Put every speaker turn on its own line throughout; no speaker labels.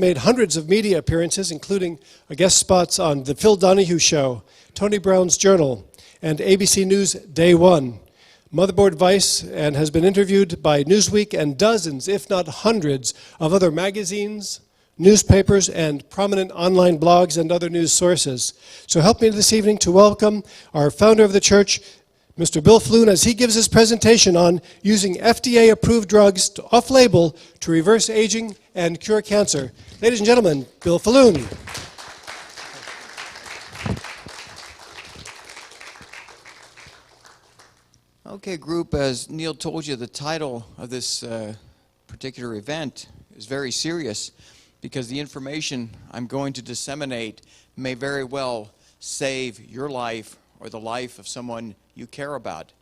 Made hundreds of media appearances, including guest spots on The Phil Donahue Show, Tony Brown's Journal, and ABC News Day One. Motherboard Vice, and has been interviewed by Newsweek and dozens, if not hundreds, of other magazines, newspapers, and prominent online blogs and other news sources. So help me this evening to welcome our founder of the church, Mr. Bill Faloon, as he gives his presentation on using FDA-approved drugs off-label to reverse aging and cure cancer. Ladies and gentlemen, Bill Faloon.
Okay, group, as Neil told you, the title of this particular event is very serious because the information I'm going to disseminate may very well save your life or the life of someone you care about.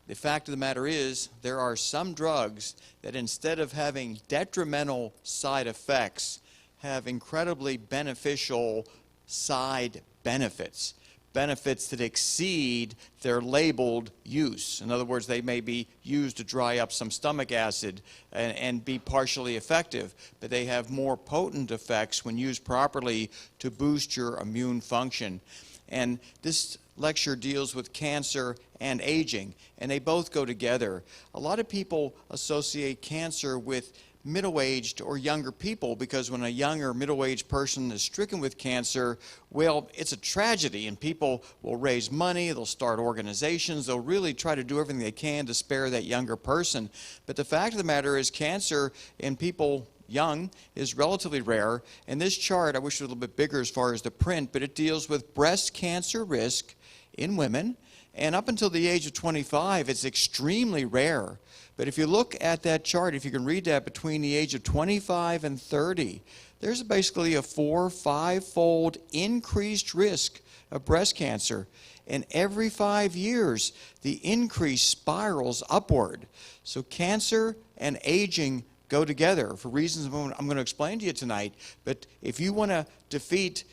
The fact of the matter is, there are some drugs that instead of having detrimental side effects, have incredibly beneficial side benefits. Benefits that exceed their labeled use. In other words, they may be used to dry up some stomach acid and be partially effective, but they have more potent effects when used properly to boost your immune function. And this lecture deals with cancer and aging, and they both go together. A lot of people associate cancer with middle-aged or younger people because when a younger middle-aged person is stricken with cancer, well, it's a tragedy, and people will raise money, they'll start organizations, they'll really try to do everything they can to spare that younger person. But the fact of the matter is, cancer in people young is relatively rare, and this chart, I wish it was a little bit bigger as far as the print, but it deals with breast cancer risk in women, and up until the age of 25, it's extremely rare. But if you look at that chart, if you can read that between the age of 25 and 30, there's basically a 4- or 5-fold increased risk of breast cancer. And every 5 years, the increase spirals upward. So cancer and aging go together for reasons I'm going to explain to you tonight. But if you want to defeat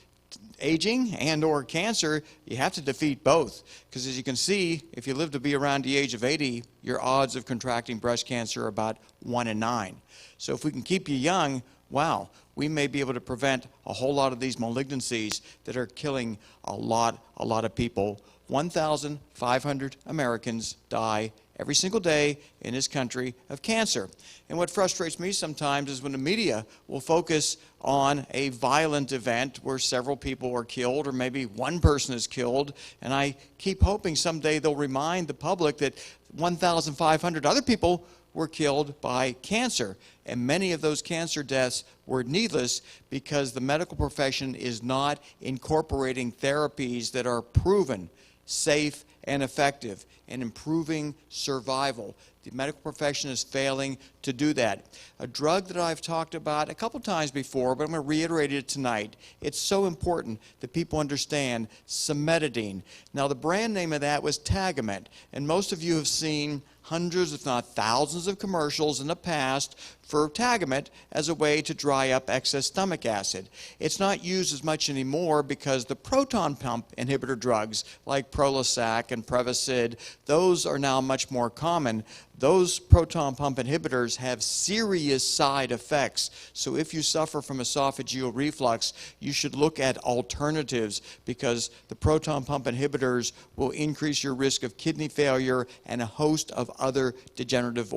aging and or cancer, you have to defeat both. Because as you can see, if you live to be around the age of 80, your odds of contracting breast cancer are about 1 in 9. So if we can keep you young, wow, we may be able to prevent a whole lot of these malignancies that are killing a lot of people. 1,500 Americans die every single day in this country of cancer. And what frustrates me sometimes is when the media will focus on a violent event where several people are killed or maybe one person is killed, and I keep hoping someday they'll remind the public that 1,500 other people were killed by cancer. And many of those cancer deaths were needless because the medical profession is not incorporating therapies that are proven safe and effective in improving survival. The medical profession is failing to do that. A drug that I've talked about a couple times before, but I'm going to reiterate it tonight. It's so important that people understand cimetidine. Now, the brand name of that was Tagamet, and most of you have seen hundreds, if not thousands, of commercials in the past for Tagamet as a way to dry up excess stomach acid. It's not used as much anymore because the proton pump inhibitor drugs like Prolisac and Prevacid, those are now much more common. Those proton pump inhibitors have serious side effects. So if you suffer from esophageal reflux, you should look at alternatives because the proton pump inhibitors will increase your risk of kidney failure and a host of other degenerative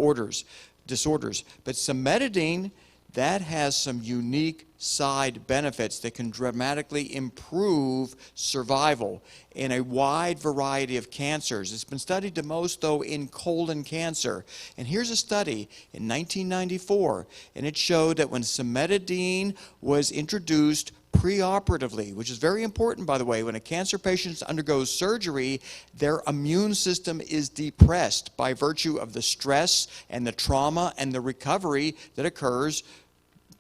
disorders. But cimetidine, that has some unique side benefits that can dramatically improve survival in a wide variety of cancers. It's been studied the most, though, in colon cancer. And here's a study in 1994, and it showed that when cimetidine was introduced preoperatively, which is very important, by the way, when a cancer patient undergoes surgery, their immune system is depressed by virtue of the stress and the trauma and the recovery that occurs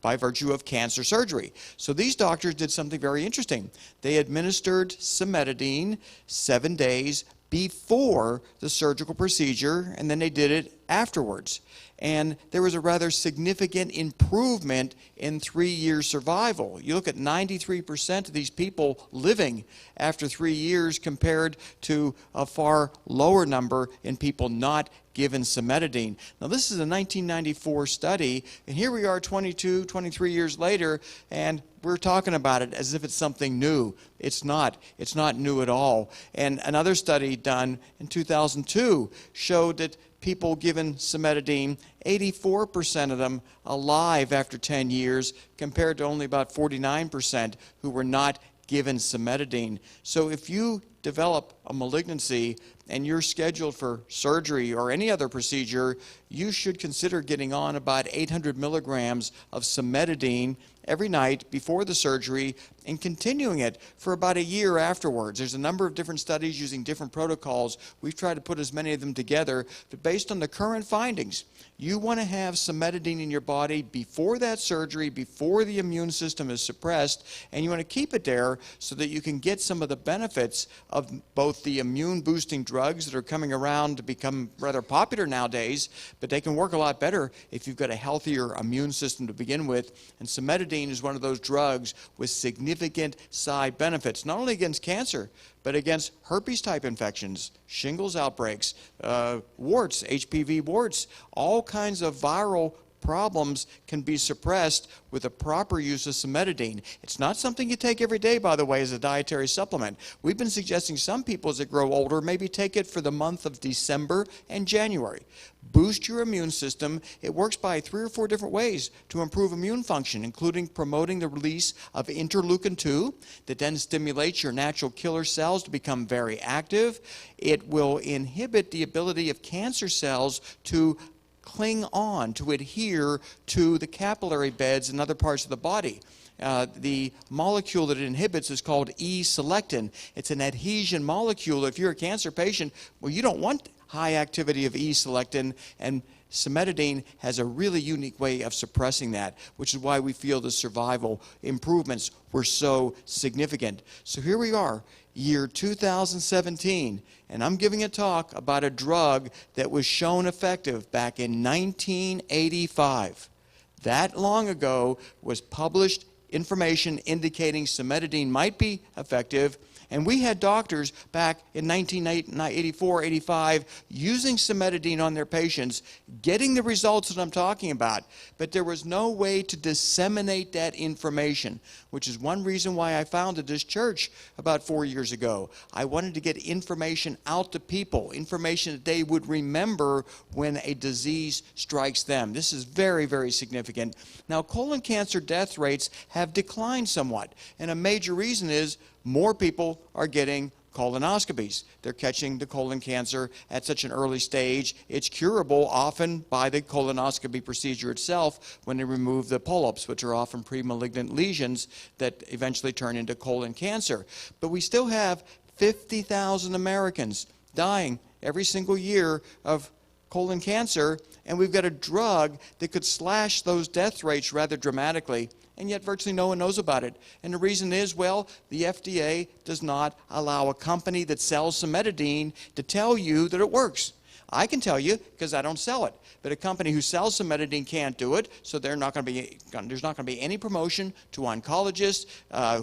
by virtue of cancer surgery. So these doctors did something very interesting. They administered cimetidine 7 days before the surgical procedure, and then they did it afterwards. And there was a rather significant improvement in 3-year survival. You look at 93% of these people living after 3 years compared to a far lower number in people not given cimetidine. Now, this is a 1994 study, and here we are 22, 23 years later, and we're talking about it as if it's something new. It's not. It's not new at all. And another study done in 2002 showed that people given cimetidine, 84% of them alive after 10 years, compared to only about 49% who were not given cimetidine. So if you develop a malignancy and you're scheduled for surgery or any other procedure, you should consider getting on about 800 milligrams of cimetidine every night before the surgery and continuing it for about a year afterwards. There's a number of different studies using different protocols. We've tried to put as many of them together, but based on the current findings, you want to have cimetidine in your body before that surgery, before the immune system is suppressed, and you want to keep it there so that you can get some of the benefits of both the immune boosting drugs that are coming around to become rather popular nowadays, but they can work a lot better if you've got a healthier immune system to begin with. And cimetidine is one of those drugs with significant side benefits, not only against cancer, but against herpes-type infections, shingles outbreaks, warts, HPV warts, all kinds of viral problems can be suppressed with a proper use of cimetidine. It's not something you take every day, by the way, as a dietary supplement. We've been suggesting some people as they grow older maybe take it for the month of December and January. Boost your immune system. It works by 3 or 4 different ways to improve immune function, including promoting the release of interleukin-2 that then stimulates your natural killer cells to become very active. It will inhibit the ability of cancer cells to cling on, to adhere to the capillary beds in other parts of the body. The molecule that it inhibits is called E-selectin. It's an adhesion molecule. If you're a cancer patient, well, you don't want high activity of E-selectin, and cimetidine has a really unique way of suppressing that, which is why we feel the survival improvements were so significant. So here we are, year 2017, and I'm giving a talk about a drug that was shown effective back in 1985. That long ago was published information indicating cimetidine might be effective, and we had doctors back in 1984, 85 using cimetidine on their patients, getting the results that I'm talking about, but there was no way to disseminate that information, which is one reason why I founded this church about 4 years ago. I wanted to get information out to people, information that they would remember when a disease strikes them. This is very, very significant. Now, colon cancer death rates have declined somewhat, and a major reason is more people are getting colonoscopies. They're catching the colon cancer at such an early stage. It's curable often by the colonoscopy procedure itself when they remove the polyps, which are often pre-malignant lesions that eventually turn into colon cancer. But we still have 50,000 Americans dying every single year of colon cancer, and we've got a drug that could slash those death rates rather dramatically, and yet virtually no one knows about it. And the reason is, well, the FDA does not allow a company that sells cimetidine to tell you that it works. I can tell you because I don't sell it, but a company who sells cimetidine can't do it, so there's not going to be any promotion to oncologists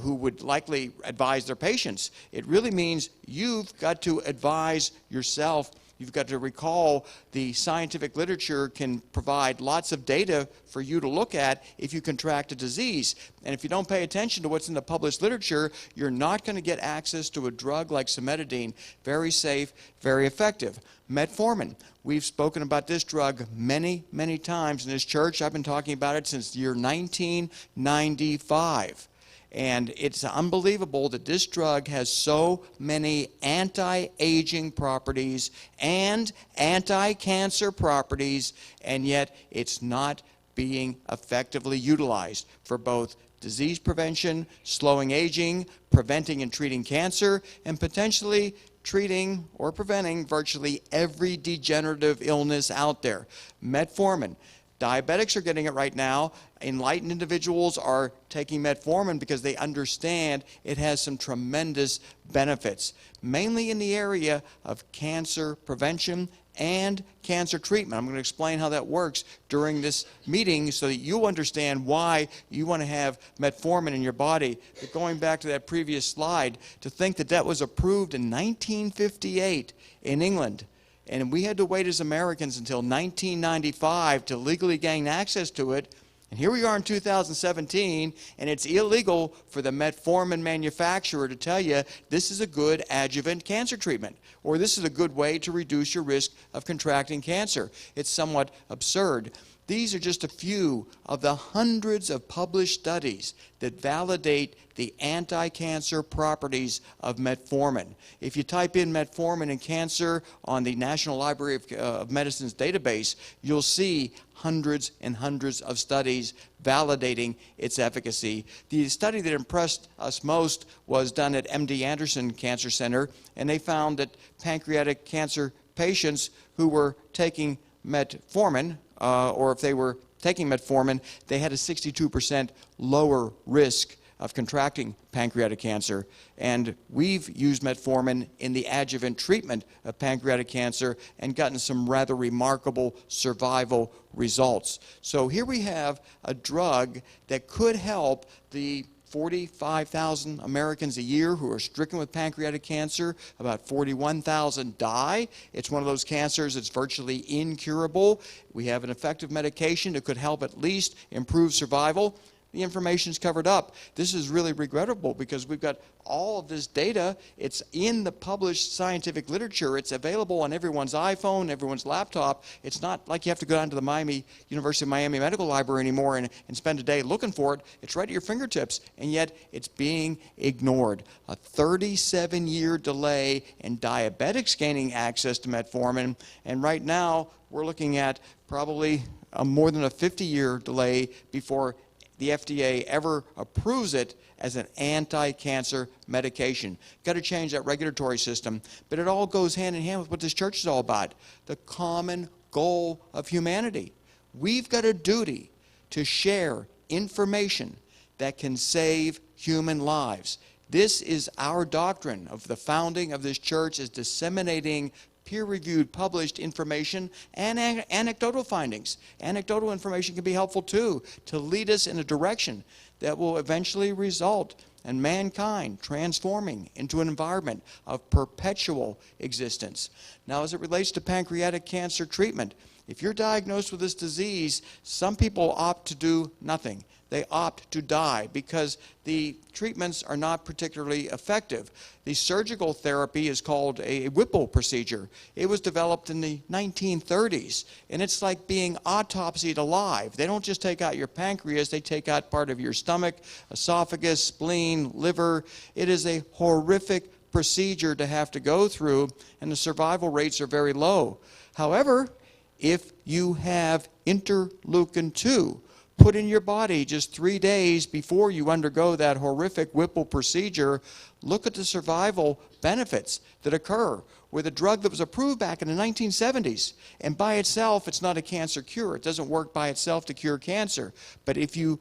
who would likely advise their patients. It really means you've got to advise yourself. You've got to recall the scientific literature can provide lots of data for you to look at if you contract a disease. And if you don't pay attention to what's in the published literature, you're not going to get access to a drug like cimetidine. Very safe, very effective. Metformin. We've spoken about this drug many, many times in this church. I've been talking about it since the year 1995. And it's unbelievable that this drug has so many anti-aging properties and anti-cancer properties, and yet it's not being effectively utilized for both disease prevention, slowing aging, preventing and treating cancer, and potentially treating or preventing virtually every degenerative illness out there. Metformin. Diabetics are getting it right now. Enlightened individuals are taking metformin because they understand it has some tremendous benefits, mainly in the area of cancer prevention and cancer treatment. I'm going to explain how that works during this meeting so that you understand why you want to have metformin in your body. But going back to that previous slide, to think that that was approved in 1958 in England, and we had to wait as Americans until 1995 to legally gain access to it. And here we are in 2017, and it's illegal for the metformin manufacturer to tell you this is a good adjuvant cancer treatment, or this is a good way to reduce your risk of contracting cancer. It's somewhat absurd. These are just a few of the hundreds of published studies that validate the anti-cancer properties of metformin. If you type in metformin and cancer on the National Library of Medicine's database, you'll see hundreds and hundreds of studies validating its efficacy. The study that impressed us most was done at MD Anderson Cancer Center, and they found that pancreatic cancer patients who were taking metformin, or if they were taking metformin, they had a 62% lower risk of contracting pancreatic cancer. And we've used metformin in the adjuvant treatment of pancreatic cancer and gotten some rather remarkable survival results. So here we have a drug that could help the 45,000 Americans a year who are stricken with pancreatic cancer. About 41,000 die. It's one of those cancers that's virtually incurable. We have an effective medication that could help at least improve survival. The information's covered up. This is really regrettable because we've got all of this data. It's in the published scientific literature. It's available on everyone's iPhone, everyone's laptop. It's not like you have to go down to the University of Miami Medical Library anymore and spend a day looking for it. It's right at your fingertips, and yet it's being ignored. A 37-year delay in diabetics gaining access to metformin, and right now we're looking at probably more than a 50-year delay before the FDA ever approves it as an anti-cancer medication. Got to change that regulatory system. But it all goes hand in hand with what this church is all about, the common goal of humanity. We've got a duty to share information that can save human lives. This is our doctrine of the founding of this church, is disseminating peer-reviewed, published information and anecdotal findings. Anecdotal information can be helpful too, to lead us in a direction that will eventually result in mankind transforming into an environment of perpetual existence. Now, as it relates to pancreatic cancer treatment, if you're diagnosed with this disease, some people opt to do nothing. They opt to die because the treatments are not particularly effective. The surgical therapy is called a Whipple procedure. It was developed in the 1930s, and it's like being autopsied alive. They don't just take out your pancreas, they take out part of your stomach, esophagus, spleen, liver. It is a horrific procedure to have to go through, and the survival rates are very low. However, if you have interleukin-2 put in your body just 3 days before you undergo that horrific Whipple procedure, look at the survival benefits that occur with a drug that was approved back in the 1970s. And by itself, it's not a cancer cure. It doesn't work by itself to cure cancer. But if you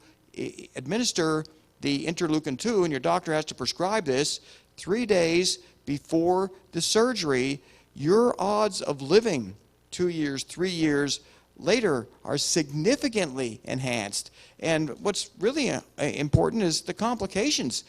administer the interleukin-2, and your doctor has to prescribe this, 3 days before the surgery, your odds of living 2 years, 3 years later are significantly enhanced. And what's really important is the complications.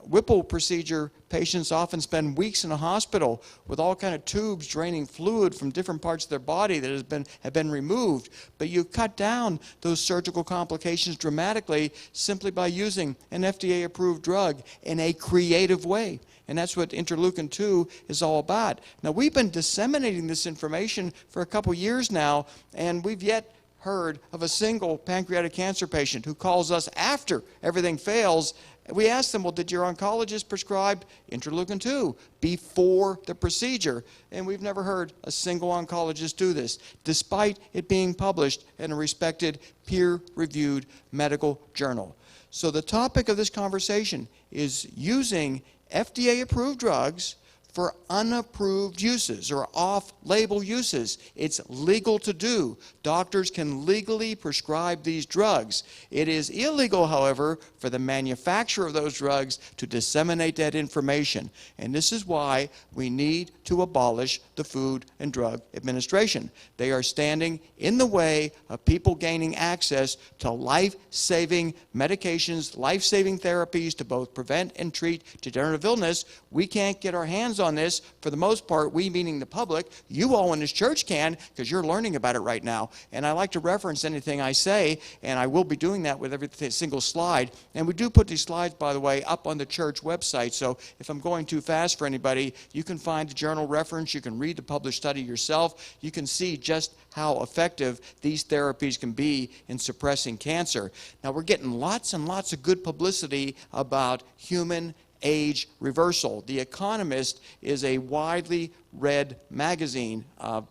Whipple procedure patients often spend weeks in a hospital with all kind of tubes draining fluid from different parts of their body that have been removed. But you cut down those surgical complications dramatically simply by using an FDA-approved drug in a creative way. And that's what interleukin-2 is all about. Now, we've been disseminating this information for a couple years now, and we've yet heard of a single pancreatic cancer patient who calls us after everything fails. We ask them, well, did your oncologist prescribe interleukin-2 before the procedure? And we've never heard a single oncologist do this, despite it being published in a respected, peer-reviewed medical journal. So the topic of this conversation is using FDA-approved drugs for unapproved uses or off-label uses. It's legal to do. Doctors can legally prescribe these drugs. It is illegal, however, for the manufacturer of those drugs to disseminate that information. And this is why we need to abolish the Food and Drug Administration. They are standing in the way of people gaining access to life-saving medications, life-saving therapies to both prevent and treat degenerative illness. We can't get our hands on this. For the most part, we meaning the public, you all in this church can, because you're learning about it right now. And I like to reference anything I say, and I will be doing that with every single slide. And we do put these slides, by the way, up on the church website. So if I'm going too fast for anybody, you can find the journal reference, you can read the published study yourself, you can see just how effective these therapies can be in suppressing cancer. Now, we're getting lots and lots of good publicity about human age reversal. The Economist is a widely read magazine,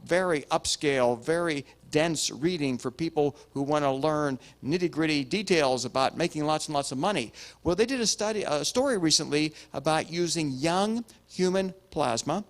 very upscale, very dense reading for people who want to learn nitty-gritty details about making lots and lots of money. Well, they did a story recently about using young human plasma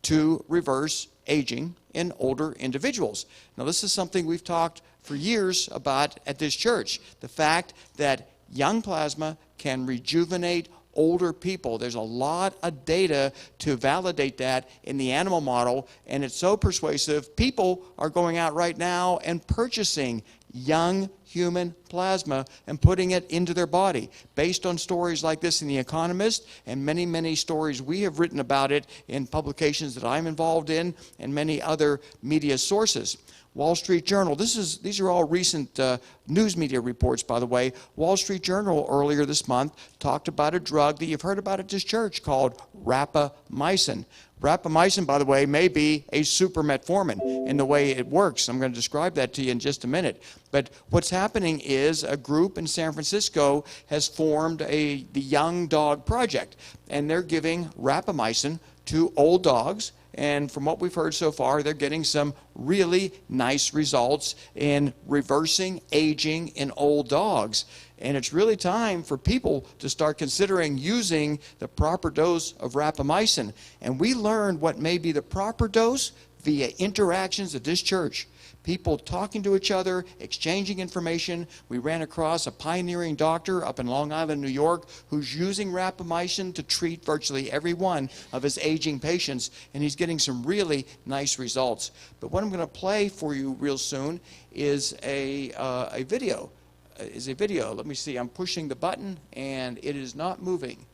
to reverse aging in older individuals. Now, this is something we've talked for years about at this church, the fact that young plasma can rejuvenate older people. There's a lot of data to validate that in the animal model, and it's so persuasive, people are going out right now and purchasing young human plasma and putting it into their body based on stories like this in The Economist and many, many stories we have written about it in publications that I'm involved in and many other media sources. Wall Street Journal, these are all recent news media reports, by the way. Wall Street Journal earlier this month talked about a drug that you've heard about at this church called rapamycin. Rapamycin, by the way, may be a super metformin in the way it works. I'm going to describe that to you in just a minute. But what's happening is a group in San Francisco has formed the Young Dog Project, and they're giving rapamycin to old dogs. And from what we've heard so far, they're getting some really nice results in reversing aging in old dogs. And it's really time for people to start considering using the proper dose of rapamycin. And we learned what may be the proper dose via interactions at this church. People talking to each other, exchanging information. We ran across a pioneering doctor up in Long Island, New York, who's using rapamycin to treat virtually every one of his aging patients, and he's getting some really nice results. But what I'm going to play for you real soon is a video. Let me see. I'm pushing the button, and it is not moving.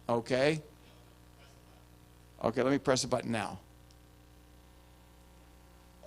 Okay. Okay, let me press the button now.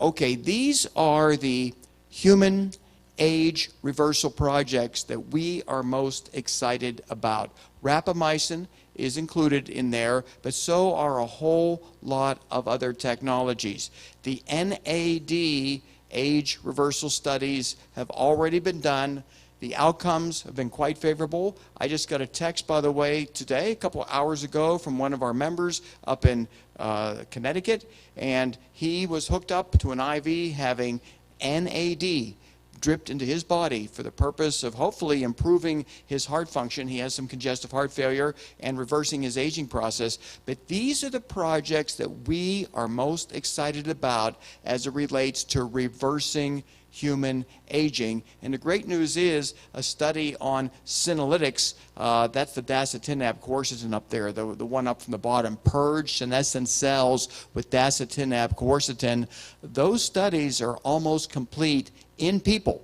Okay, these are the human age reversal projects that we are most excited about. Rapamycin is included in there, but so are a whole lot of other technologies. The NAD age reversal studies have already been done. The outcomes have been quite favorable. I just got a text, by the way, today, a couple hours ago, from one of our members up in Connecticut, and he was hooked up to an IV having NAD dripped into his body for the purpose of hopefully improving his heart function. He has some congestive heart failure and reversing his aging process. But these are the projects that we are most excited about as it relates to reversing human aging. And the great news is a study on senolytics, that's the dasatinib quercetin up there, the one up from the bottom, purge senescent cells with dasatinib quercetin. Those studies are almost complete in people.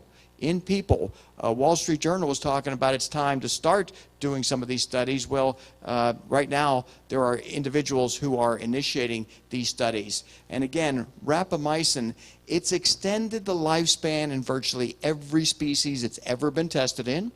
Wall Street Journal was talking about it's time to start doing some of these studies. Well, right now there are individuals who are initiating these studies. And again, rapamycin, it's extended the lifespan in virtually every species it's ever been tested in.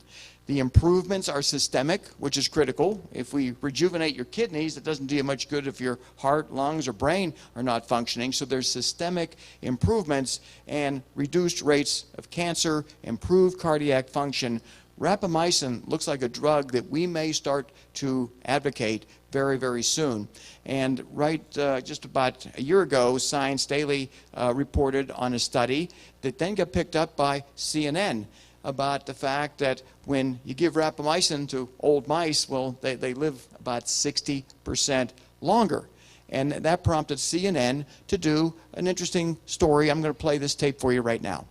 The improvements are systemic, which is critical. If we rejuvenate your kidneys, it doesn't do you much good if your heart, lungs, or brain are not functioning. So there's systemic improvements and reduced rates of cancer, improved cardiac function. Rapamycin looks like a drug that we may start to advocate very, very soon. And just about a year ago, Science Daily reported on a study that then got picked up by CNN about the fact that when you give rapamycin to old mice, well, they live about 60% longer. And that prompted CNN to do an interesting story. I'm going to play this tape for you right now.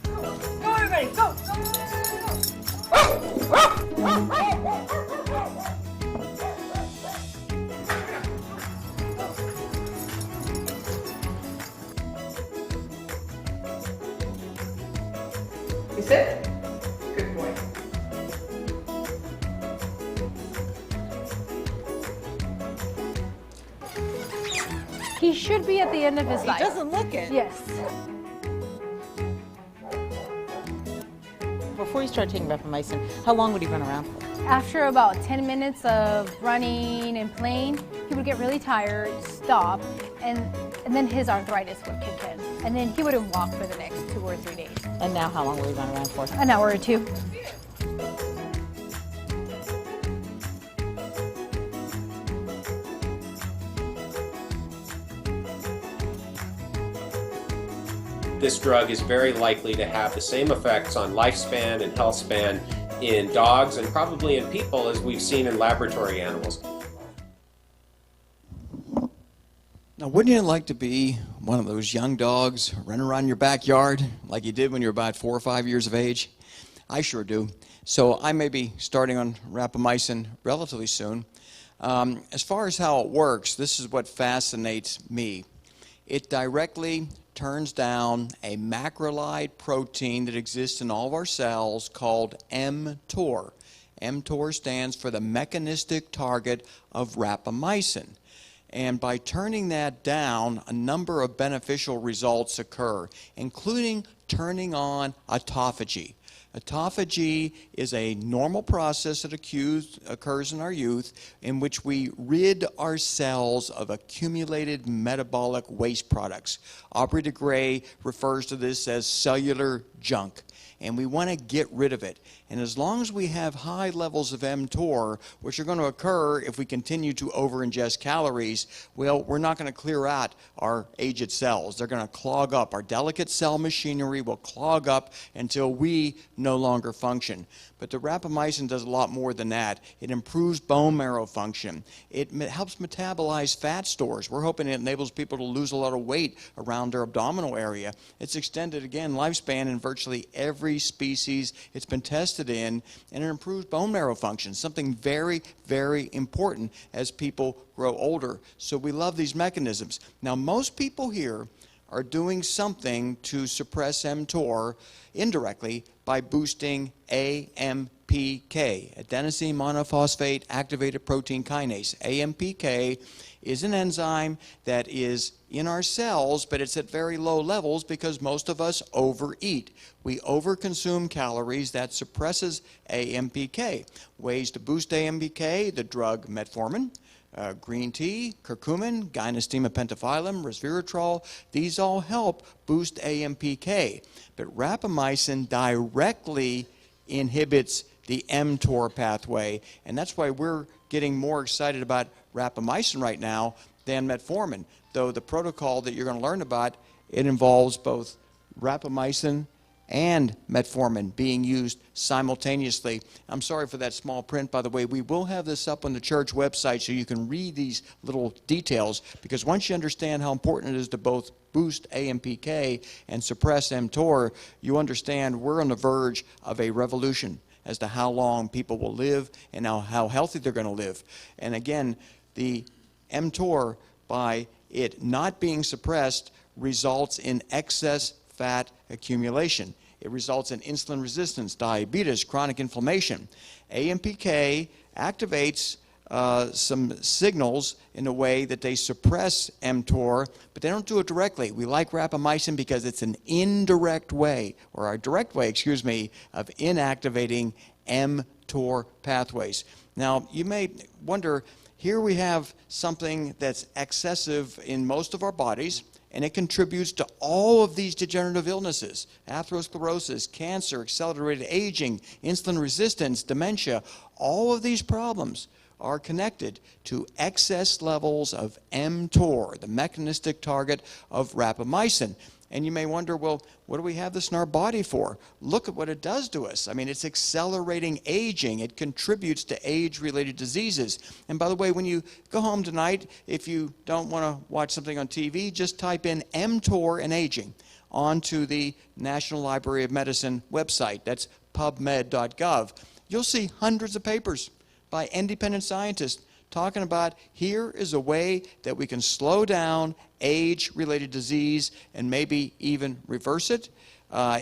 Go, everybody, go! You sit? Good boy.
He should be at the end of his life.
He doesn't look it.
Yes.
Before he started taking rapamycin, how long would he run around for?
After about 10 minutes of running and playing, he would get really tired, stop, and then his arthritis would kick in. And then he wouldn't walk for the next 2 or 3 days.
And now how long will he run around for?
An hour or two.
This drug is very likely to have the same effects on lifespan and health span in dogs and probably in people as we've seen in laboratory animals.
Now, wouldn't you like to be one of those young dogs running around your backyard like you did when you were about 4 or 5 years of age? I sure do. So I may be starting on rapamycin relatively soon. As far as how it works, this is what fascinates me. It directly turns down a macrolide protein that exists in all of our cells called mTOR. mTOR stands for the mechanistic target of rapamycin. And by turning that down, a number of beneficial results occur, including turning on autophagy. Autophagy is a normal process that occurs in our youth in which we rid our cells of accumulated metabolic waste products. Aubrey de Grey refers to this as cellular junk, and we want to get rid of it. And as long as we have high levels of mTOR, which are going to occur if we continue to over-ingest calories, well, we're not going to clear out our aged cells. They're going to clog up. Our delicate cell machinery will clog up until we no longer function. But the rapamycin does a lot more than that. It improves bone marrow function. It helps metabolize fat stores. We're hoping it enables people to lose a lot of weight around their abdominal area. It's extended, again, lifespan in virtually every species it's been tested in, and it improves bone marrow function, something very, very important as people grow older. So we love these mechanisms. Now, most people here are doing something to suppress mTOR indirectly by boosting AMPK, adenosine monophosphate activated protein kinase. AMPK is an enzyme that is in our cells, but it's at very low levels because most of us overeat. We overconsume calories. That suppresses AMPK. Ways to boost AMPK, the drug metformin, green tea, curcumin, gynostemma pentaphyllum, resveratrol, these all help boost AMPK. But rapamycin directly inhibits the mTOR pathway, and that's why we're getting more excited about rapamycin right now than metformin, though the protocol that you're going to learn about, it involves both rapamycin and metformin being used simultaneously. I'm sorry for that small print, by the way. We will have this up on the church website so you can read these little details, because once you understand how important it is to both boost AMPK and suppress mTOR, you understand we're on the verge of a revolution as to how long people will live and how healthy they're going to live. And again, the mTOR, by it not being suppressed, results in excess fat accumulation. It results in insulin resistance, diabetes, chronic inflammation. AMPK activates some signals in a way that they suppress mTOR, but they don't do it directly. We like rapamycin because it's an indirect way, or a direct way, excuse me, of inactivating mTOR pathways. Now, you may wonder, here we have something that's excessive in most of our bodies, and it contributes to all of these degenerative illnesses: atherosclerosis, cancer, accelerated aging, insulin resistance, dementia. All of these problems are connected to excess levels of mTOR, the mechanistic target of rapamycin. And you may wonder, well, what do we have this in our body for? Look at what it does to us. I mean, it's accelerating aging. It contributes to age-related diseases. And by the way, when you go home tonight, if you don't want to watch something on TV, just type in mTOR and aging onto the National Library of Medicine website. That's pubmed.gov. You'll see hundreds of papers by independent scientists talking about here is a way that we can slow down age-related disease and maybe even reverse it.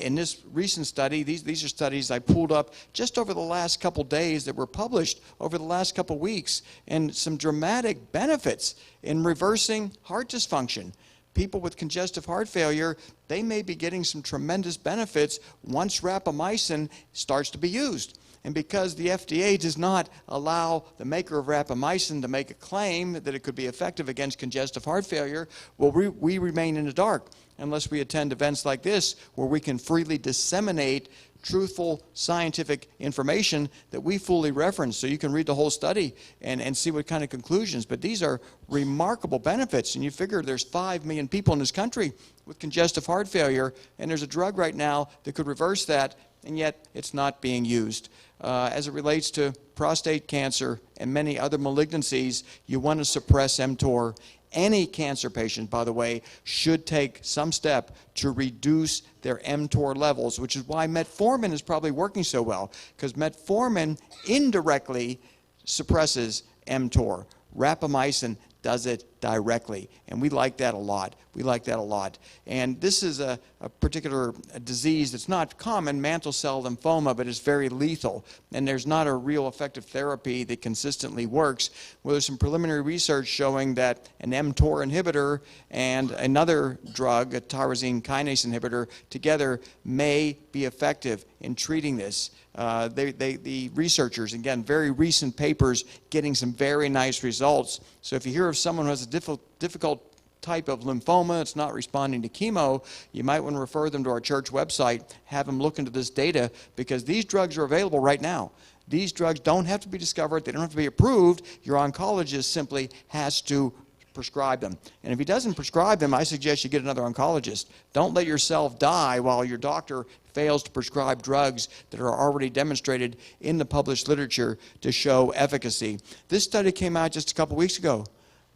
In this recent study, these are studies I pulled up just over the last couple days that were published over the last couple weeks, and some dramatic benefits in reversing heart dysfunction. People with congestive heart failure, they may be getting some tremendous benefits once rapamycin starts to be used. And because the FDA does not allow the maker of rapamycin to make a claim that it could be effective against congestive heart failure, well, we remain in the dark unless we attend events like this where we can freely disseminate truthful scientific information that we fully reference. So you can read the whole study and see what kind of conclusions. But these are remarkable benefits. And you figure there's 5 million people in this country with congestive heart failure, and there's a drug right now that could reverse that, and yet it's not being used. As it relates to prostate cancer and many other malignancies, you want to suppress mTOR. Any cancer patient, by the way, should take some step to reduce their mTOR levels, which is why metformin is probably working so well, because metformin indirectly suppresses mTOR. Rapamycin does it directly, and we like that a lot. We like that a lot. And this is a particular disease that's not common, mantle cell lymphoma, but it's very lethal, and there's not a real effective therapy that consistently works. Well, there's some preliminary research showing that an mTOR inhibitor and another drug, a tyrosine kinase inhibitor, together may be effective in treating this. The researchers, again, very recent papers, getting some very nice results. So if you hear of someone who has a difficult type of lymphoma, it's not responding to chemo, you might want to refer them to our church website, have them look into this data, because these drugs are available right now. These drugs don't have to be discovered, they don't have to be approved, your oncologist simply has to prescribe them. And if he doesn't prescribe them, I suggest you get another oncologist. Don't let yourself die while your doctor fails to prescribe drugs that are already demonstrated in the published literature to show efficacy. This study came out just a couple weeks ago.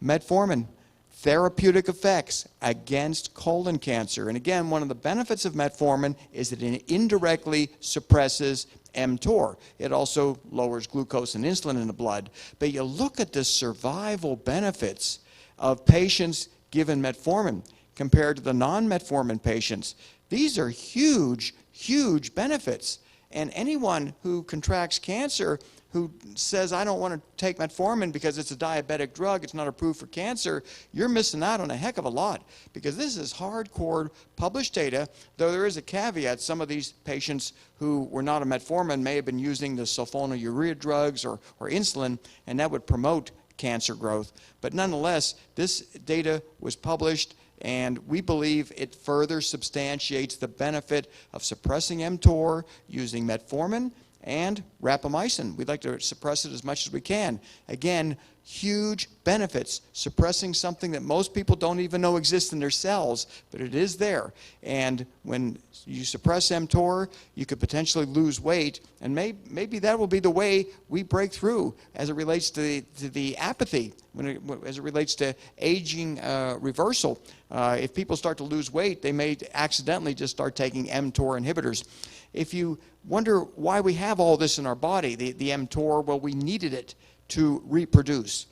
Metformin, therapeutic effects against colon cancer. And again, one of the benefits of metformin is that it indirectly suppresses mTOR. It also lowers glucose and insulin in the blood. But you look at the survival benefits of patients given metformin compared to the non-metformin patients. These are huge, huge benefits. And anyone who contracts cancer who says, I don't want to take metformin because it's a diabetic drug, it's not approved for cancer, you're missing out on a heck of a lot, because this is hardcore published data, though there is a caveat. Some of these patients who were not on metformin may have been using the sulfonylurea drugs or insulin, and that would promote cancer growth. But nonetheless, this data was published, and we believe it further substantiates the benefit of suppressing mTOR using metformin and rapamycin. We'd like to suppress it as much as we can. Again, huge benefits, suppressing something that most people don't even know exists in their cells, but it is there. And when you suppress mTOR, you could potentially lose weight, and maybe that will be the way we break through as it relates to the apathy, as it relates to aging reversal. If people start to lose weight, they may accidentally just start taking mTOR inhibitors. If you wonder why we have all this in our body, the mTOR, well, we needed it to reproduce.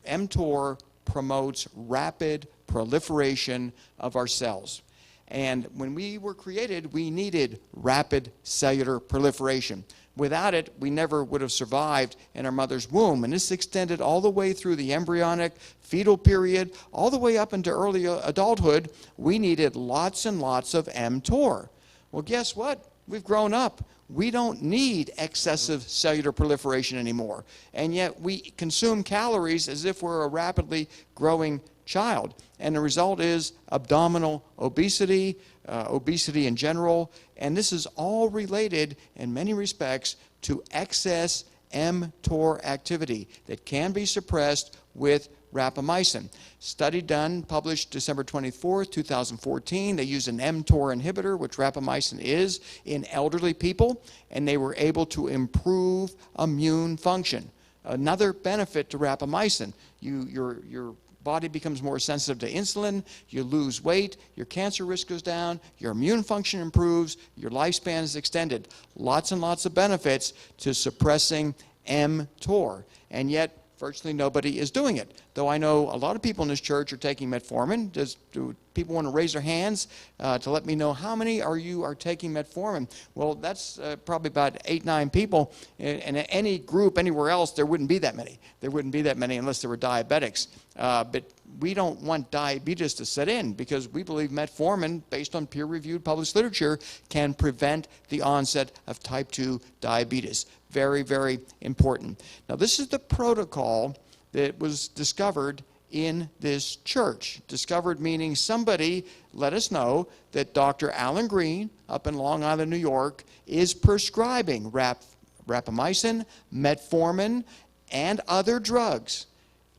mTOR promotes rapid proliferation of our cells. And when we were created, we needed rapid cellular proliferation. Without it, we never would have survived in our mother's womb. And this extended all the way through the embryonic, fetal period, all the way up into early adulthood. We needed lots and lots of mTOR. Well, guess what? We've grown up. We don't need excessive cellular proliferation anymore. And yet we consume calories as if we're a rapidly growing child. And the result is abdominal obesity, obesity in general. And this is all related in many respects to excess mTOR activity that can be suppressed with rapamycin. Study done, published December 24, 2014. They used an mTOR inhibitor, which rapamycin is, in elderly people, and they were able to improve immune function. Another benefit to rapamycin, your body becomes more sensitive to insulin, you lose weight, your cancer risk goes down, your immune function improves, your lifespan is extended. Lots and lots of benefits to suppressing mTOR, and yet virtually nobody is doing it. Though I know a lot of people in this church are taking metformin. Do people want to raise their hands to let me know how many are taking metformin? Well, that's probably about 8, 9 people. In any group anywhere else, there wouldn't be that many. There wouldn't be that many unless there were diabetics. But we don't want diabetes to set in because we believe metformin, based on peer-reviewed published literature, can prevent the onset of type 2 diabetes. Very, very important. Now, this is the protocol that was discovered in this church. Discovered meaning somebody let us know that Dr. Alan Green up in Long Island, New York, is prescribing rapamycin, metformin, and other drugs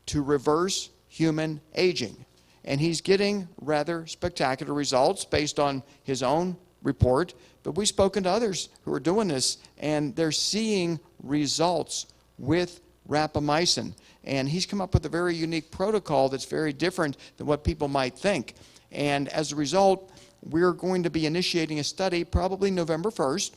to reverse human aging. And he's getting rather spectacular results based on his own report. But we've spoken to others who are doing this, and they're seeing results with rapamycin. And he's come up with a very unique protocol that's very different than what people might think. And as a result, we're going to be initiating a study probably November 1st.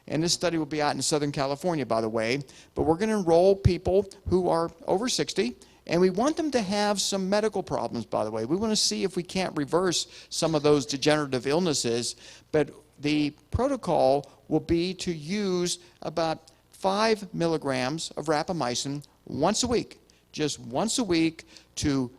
And this study will be out in Southern California, by the way. But we're going to enroll people who are over 60. And we want them to have some medical problems, by the way. We want to see if we can't reverse some of those degenerative illnesses. But the protocol will be to use about 5 milligrams of rapamycin once a week, just once a week, to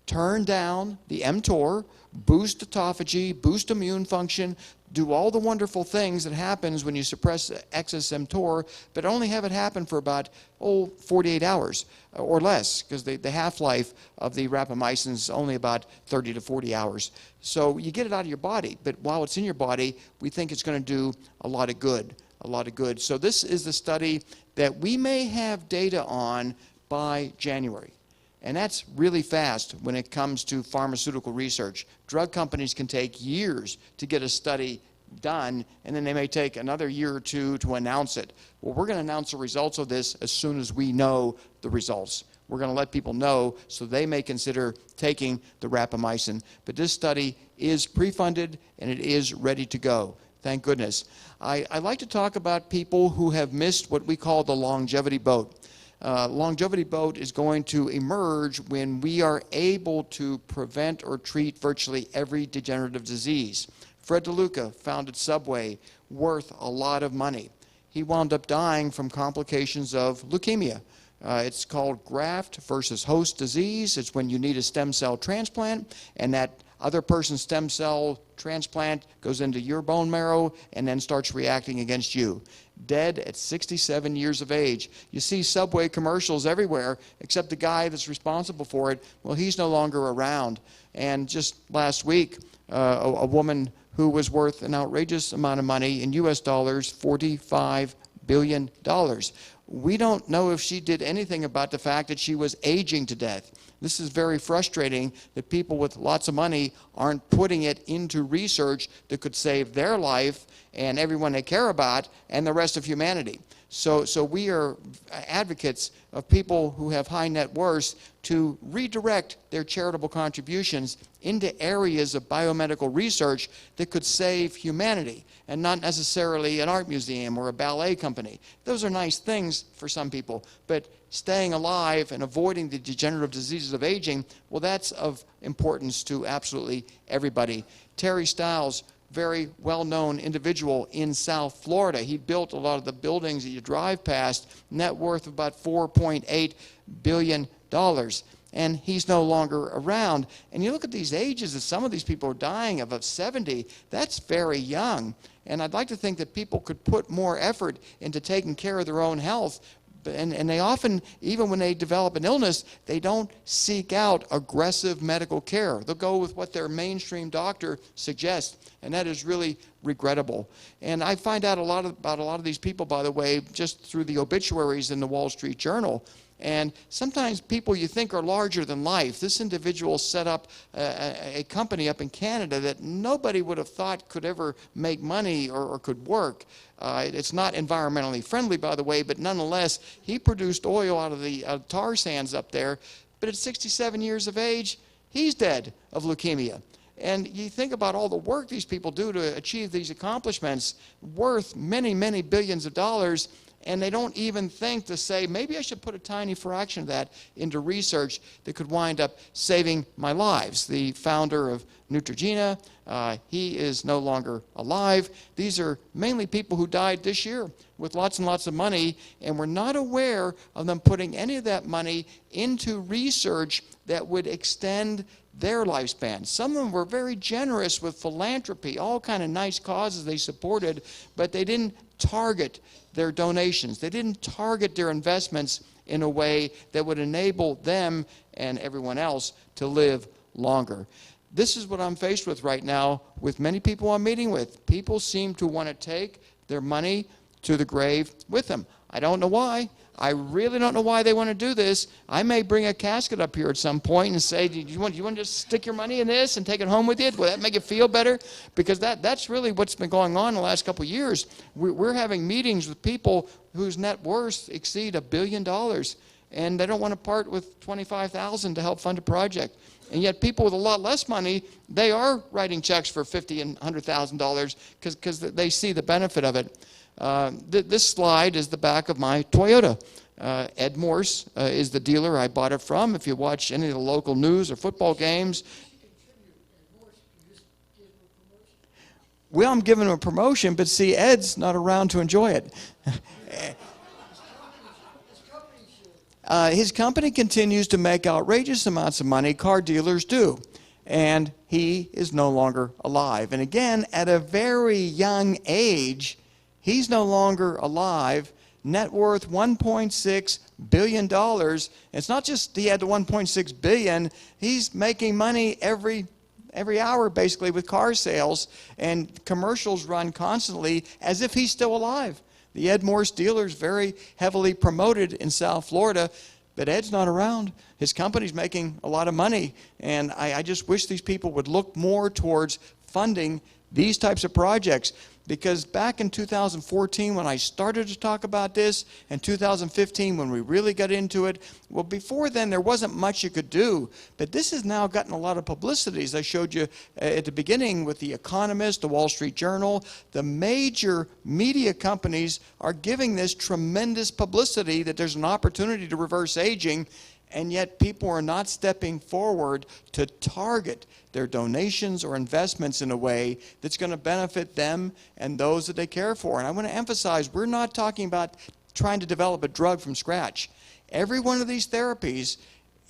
turn down the mTOR, boost autophagy, boost immune function, do all the wonderful things that happens when you suppress excess mTOR, but only have it happen for about 48 hours or less, because the half-life of the rapamycin is only about 30 to 40 hours. So you get it out of your body, but while it's in your body, we think it's going to do a lot of good, a lot of good. So this is the study that we may have data on by January. And that's really fast when it comes to pharmaceutical research. Drug companies can take years to get a study done, and then they may take another year or two to announce it. Well, we're going to announce the results of this as soon as we know the results. We're going to let people know so they may consider taking the rapamycin. But this study is pre-funded, and it is ready to go. Thank goodness. I like to talk about people who have missed what we call the longevity boat. Longevity boat is going to emerge when we are able to prevent or treat virtually every degenerative disease. Fred DeLuca founded Subway, worth a lot of money. He wound up dying from complications of leukemia. It's called graft versus host disease. It's when you need a stem cell transplant, and that other person's stem cell transplant goes into your bone marrow and then starts reacting against you. Dead at 67 years of age. You see Subway commercials everywhere, except the guy that's responsible for it, well, he's no longer around. And just last week, a woman who was worth an outrageous amount of money in US dollars, $45 billion. We don't know if she did anything about the fact that she was aging to death. This is very frustrating that people with lots of money aren't putting it into research that could save their life and everyone they care about and the rest of humanity. So we are advocates of people who have high net worths to redirect their charitable contributions into areas of biomedical research that could save humanity, and not necessarily an art museum or a ballet company. Those are nice things for some people, but staying alive and avoiding the degenerative diseases of aging, well, that's of importance to absolutely everybody. Terry Stiles, very well-known individual in South Florida. He built a lot of the buildings that you drive past, net worth of about $4.8 billion. And he's no longer around. And you look at these ages that some of these people are dying of 70, that's very young. And I'd like to think that people could put more effort into taking care of their own health And they often, even when they develop an illness, they don't seek out aggressive medical care. They'll go with what their mainstream doctor suggests, and that is really regrettable. And I find out about a lot of these people, by the way, just through the obituaries in the Wall Street Journal. And sometimes people you think are larger than life. This individual set up a company up in Canada that nobody would have thought could ever make money or could work. It's not environmentally friendly, by the way, but nonetheless, he produced oil out of the tar sands up there. But at 67 years of age, he's dead of leukemia. And you think about all the work these people do to achieve these accomplishments, worth many, many billions of dollars, and they don't even think to say, maybe I should put a tiny fraction of that into research that could wind up saving my lives. The founder of Neutrogena, he is no longer alive. These are mainly people who died this year with lots and lots of money, and we're not aware of them putting any of that money into research that would extend their lifespan. Some of them were very generous with philanthropy, all kind of nice causes they supported, but they didn't target their donations. They didn't target their investments in a way that would enable them and everyone else to live longer. This is what I'm faced with right now with many people I'm meeting with. People seem to want to take their money to the grave with them. I don't know why. I really don't know why they want to do this. I may bring a casket up here at some point and say, do you want to just stick your money in this and take it home with you? Will that make it feel better? Because that's really what's been going on in the last couple of years. We're having meetings with people whose net worths exceed $1 billion, and they don't want to part with $25,000 to help fund a project. And yet people with a lot less money, they are writing checks for $50,000 and $100,000 because they see the benefit of it. This slide is the back of my Toyota. Ed Morse is the dealer I bought it from. If you watch any of the local news or football games, well, I'm giving him a promotion, but see, Ed's not around to enjoy it. His company continues to make outrageous amounts of money. Car dealers do. And he is no longer alive. And again, at a very young age, he's no longer alive. Net worth $1.6 billion. It's not just he had the $1.6 billion. He's making money every hour, basically, with car sales. And commercials run constantly as if he's still alive. The Ed Morse dealer is very heavily promoted in South Florida, but Ed's not around. His company's making a lot of money, and I just wish these people would look more towards funding these types of projects. Because back in 2014, when I started to talk about this, and 2015, when we really got into it, well, before then, there wasn't much you could do. But this has now gotten a lot of publicity, as I showed you at the beginning with The Economist, the Wall Street Journal. The major media companies are giving this tremendous publicity that there's an opportunity to reverse aging, and yet people are not stepping forward to target their donations or investments in a way that's going to benefit them and those that they care for. And I want to emphasize, we're not talking about trying to develop a drug from scratch. Every one of these therapies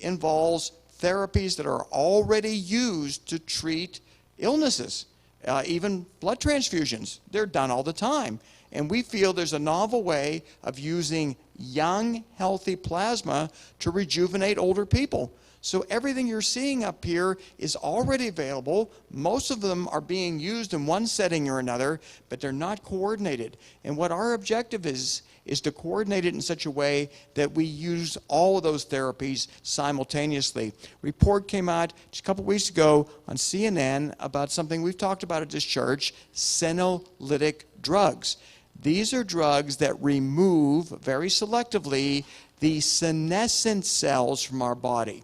involves therapies that are already used to treat illnesses. Even blood transfusions, they're done all the time. And we feel there's a novel way of using young, healthy plasma to rejuvenate older people. So everything you're seeing up here is already available. Most of them are being used in one setting or another, but they're not coordinated. And what our objective is to coordinate it in such a way that we use all of those therapies simultaneously. Report came out just a couple weeks ago on CNN about something we've talked about at this church, senolytic drugs. These are drugs that remove very selectively the senescent cells from our body.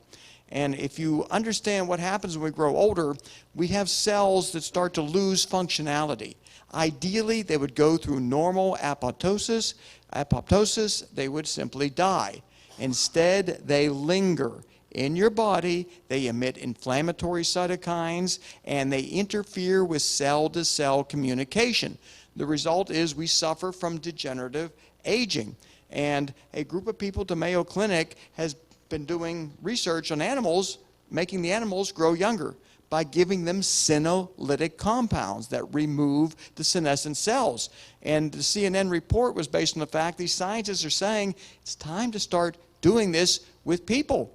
And if you understand what happens when we grow older, we have cells that start to lose functionality. Ideally, they would go through normal apoptosis. Apoptosis, they would simply die. Instead, they linger in your body. They emit inflammatory cytokines, and they interfere with cell-to-cell communication. The result is we suffer from degenerative aging. And a group of people at the Mayo Clinic has been doing research on animals, making the animals grow younger. by giving them senolytic compounds that remove the senescent cells. And the CNN report was based on the fact these scientists are saying it's time to start doing this with people.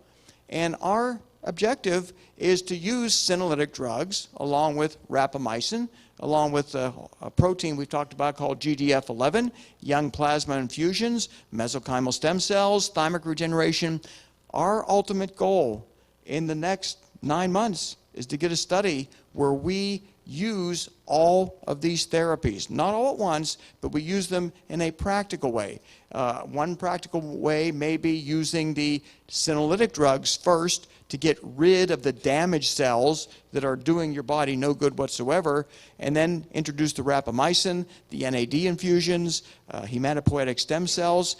And our objective is to use senolytic drugs along with rapamycin, along with a protein we've talked about called GDF11, young plasma infusions, mesenchymal stem cells, thymic regeneration. Our ultimate goal in the next 9 months is to get a study where we use all of these therapies, not all at once, but we use them in a practical way. One practical way may be using the senolytic drugs first to get rid of the damaged cells that are doing your body no good whatsoever, and then introduce the rapamycin, the NAD infusions, hematopoietic stem cells.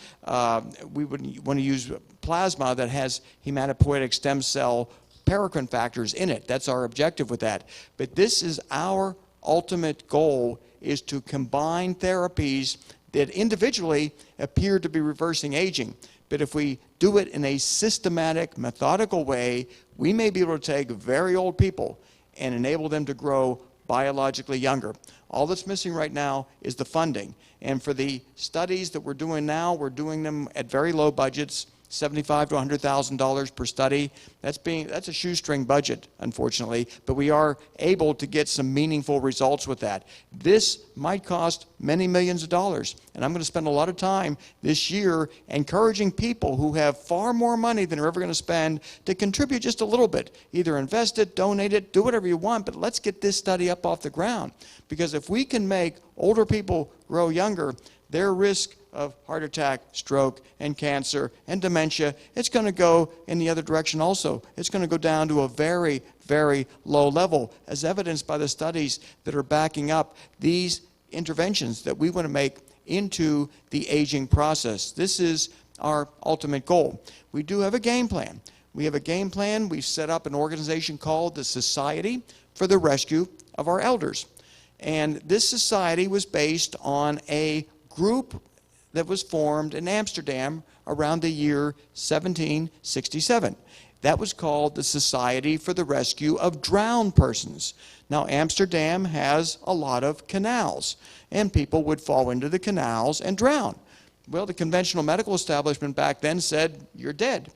We would want to use plasma that has hematopoietic stem cell paracrine factors in it. That's our objective with that. But this is our ultimate goal, is to combine therapies that individually appear to be reversing aging. But if we do it in a systematic, methodical way, we may be able to take very old people and enable them to grow biologically younger. All that's missing right now is the funding. And for the studies that we're doing now, we're doing them at very low budgets, $75,000 to $100,000 per study. That's a shoestring budget, unfortunately, but we are able to get some meaningful results with that. This might cost many millions of dollars, and I'm going to spend a lot of time this year encouraging people who have far more money than they're ever going to spend to contribute just a little bit. Either invest it, donate it, do whatever you want, but let's get this study up off the ground. Because if we can make older people grow younger, their risk of heart attack, stroke, and cancer, and dementia, it's going to go in the other direction also. It's going to go down to a very, very low level, as evidenced by the studies that are backing up these interventions that we want to make into the aging process. This is our ultimate goal. We do have a game plan. We have a game plan. We've set up an organization called the Society for the Rescue of Our Elders. And this society was based on a group that was formed in Amsterdam around the year 1767. That was called the Society for the Rescue of Drowned Persons. Now, Amsterdam has a lot of canals, and people would fall into the canals and drown. Well, the conventional medical establishment back then said, you're dead.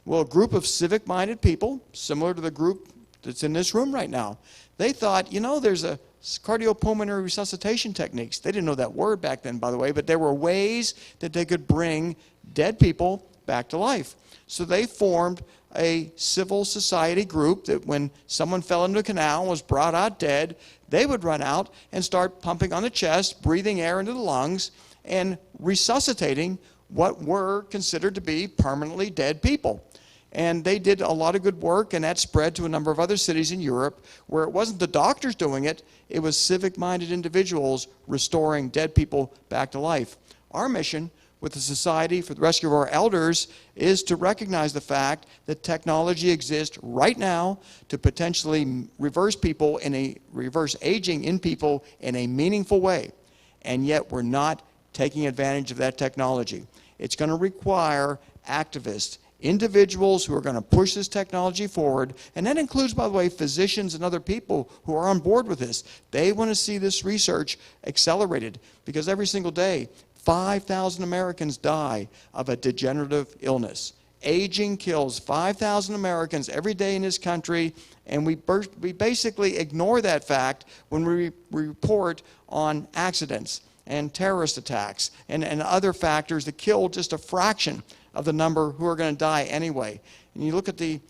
Well, a group of civic-minded people, similar to the group that's in this room right now, they thought, you know, there's a cardiopulmonary resuscitation techniques. They didn't know that word back then, by the way, but there were ways that they could bring dead people back to life. So they formed a civil society group that when someone fell into a canal and was brought out dead, they would run out and start pumping on the chest, breathing air into the lungs, and resuscitating what were considered to be permanently dead people. And they did a lot of good work, and that spread to a number of other cities in Europe where it wasn't the doctors doing it, it was civic-minded individuals restoring dead people back to life. Our mission with the Society for the Rescue of Our Elders is to recognize the fact that technology exists right now to potentially reverse aging in people in a meaningful way. And yet we're not taking advantage of that technology. It's going to require activists, individuals who are going to push this technology forward, and that includes, by the way, physicians and other people who are on board with this. They want to see this research accelerated because every single day, 5,000 Americans die of a degenerative illness. Aging kills 5,000 Americans every day in this country, and we basically ignore that fact when we report on accidents and terrorist attacks and other factors that kill just a fraction of the number who are going to die anyway. And you look at the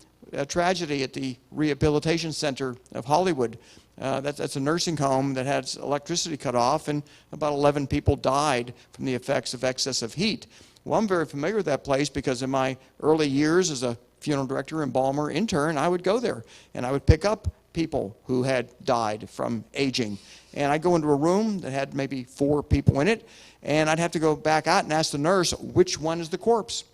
tragedy at the Rehabilitation Center of Hollywood. That's a nursing home that had electricity cut off, and about 11 people died from the effects of excessive heat. Well, I'm very familiar with that place because in my early years as a funeral director, embalmer, intern, I would go there, and I would pick up people who had died from aging. And I'd go into a room that had maybe 4 people in it, and I'd have to go back out and ask the nurse, which one is the corpse?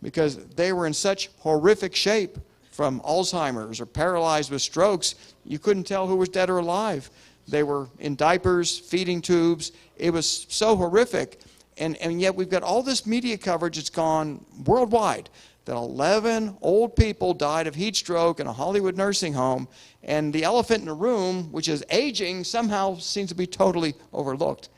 Because they were in such horrific shape from Alzheimer's or paralyzed with strokes, you couldn't tell who was dead or alive. They were in diapers, feeding tubes. It was so horrific. And yet we've got all this media coverage that's gone worldwide that 11 old people died of heat stroke in a Hollywood nursing home, and the elephant in the room, which is aging, somehow seems to be totally overlooked.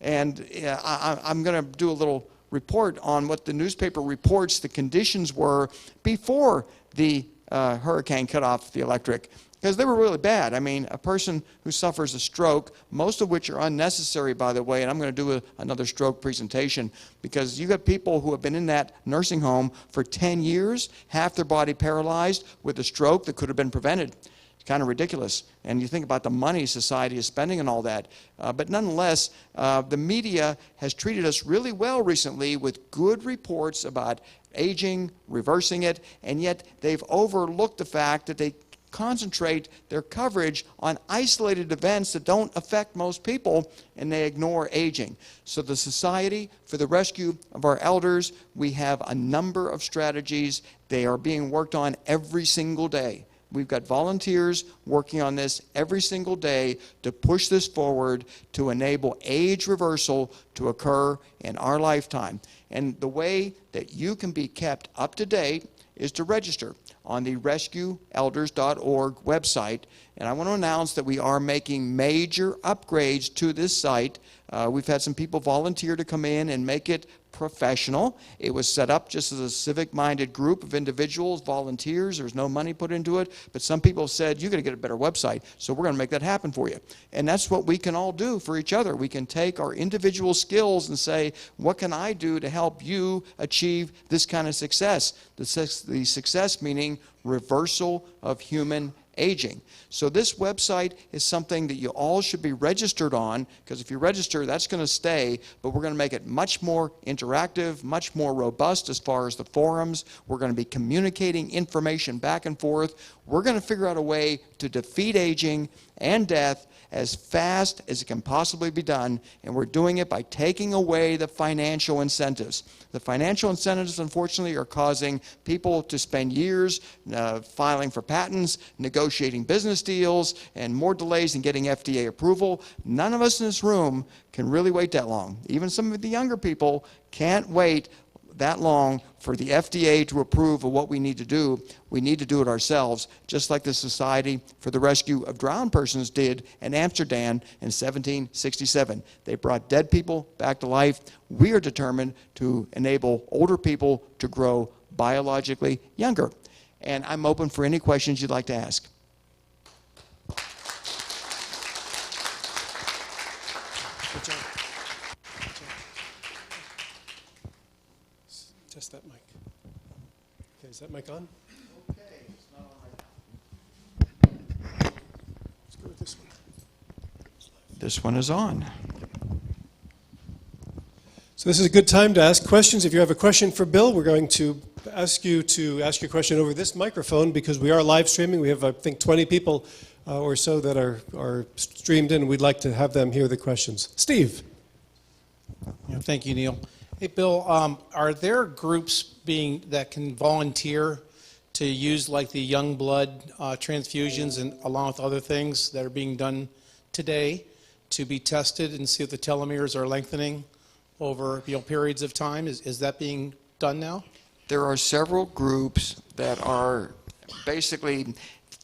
And I'm going to do a little report on what the newspaper reports the conditions were before the hurricane cut off the electric, because they were really bad. I mean, a person who suffers a stroke, most of which are unnecessary, by the way, and I'm going to do another stroke presentation, because you got people who have been in that nursing home for 10 years, half their body paralyzed with a stroke that could have been prevented. It's kind of ridiculous. And you think about the money society is spending on all that. But nonetheless, the media has treated us really well recently with good reports about aging, reversing it, and yet they've overlooked the fact that they concentrate their coverage on isolated events that don't affect most people, and they ignore aging. So the Society for the Rescue of Our Elders, we have a number of strategies. They are being worked on every single day. We've got volunteers working on this every single day to push this forward to enable age reversal to occur in our lifetime. And the way that you can be kept up to date is to register on the rescueelders.org website. And I want to announce that we are making major upgrades to this site. We've had some people volunteer to come in and make it professional. It was set up just as a civic-minded group of individuals, volunteers. There's no money put into it, but some people said, you're going to get a better website, so we're going to make that happen for you. And that's what we can all do for each other. We can take our individual skills and say, what can I do to help you achieve this kind of success? The success meaning reversal of human aging. So this website is something that you all should be registered on, because if you register, that's going to stay, but we're going to make it much more interactive, much more robust as far as the forums. We're going to be communicating information back and forth. We're going to figure out a way to defeat aging and death as fast as it can possibly be done, and we're doing it by taking away the financial incentives. The financial incentives, unfortunately, are causing people to spend years filing for patents, negotiating business deals, and more delays in getting FDA approval. None of us in this room can really wait that long. Even some of the younger people can't wait that long for the FDA to approve of what we need to do. We need to do it ourselves, just like the Society for the Rescue of Drowned Persons did in Amsterdam in 1767. They brought dead people back to life. We are determined to enable older people to grow biologically younger. And I'm open for any questions you'd like to ask. Good job.
Test that mic. Okay, is that mic on?
Okay, it's not on right now.
Let's go with this one.
This one is on.
So this is a good time to ask questions. If you have a question for Bill, we're going to ask you to ask your question over this microphone, because we are live streaming. We have, I think, 20 people or so that are streamed in. We'd like to have them hear the questions. Steve.
Yeah, thank you, Neil. Hey, Bill, are there groups that can volunteer to use like the young blood transfusions and along with other things that are being done today to be tested and see if the telomeres are lengthening over periods of time? Is that being done now?
There are several groups that are basically,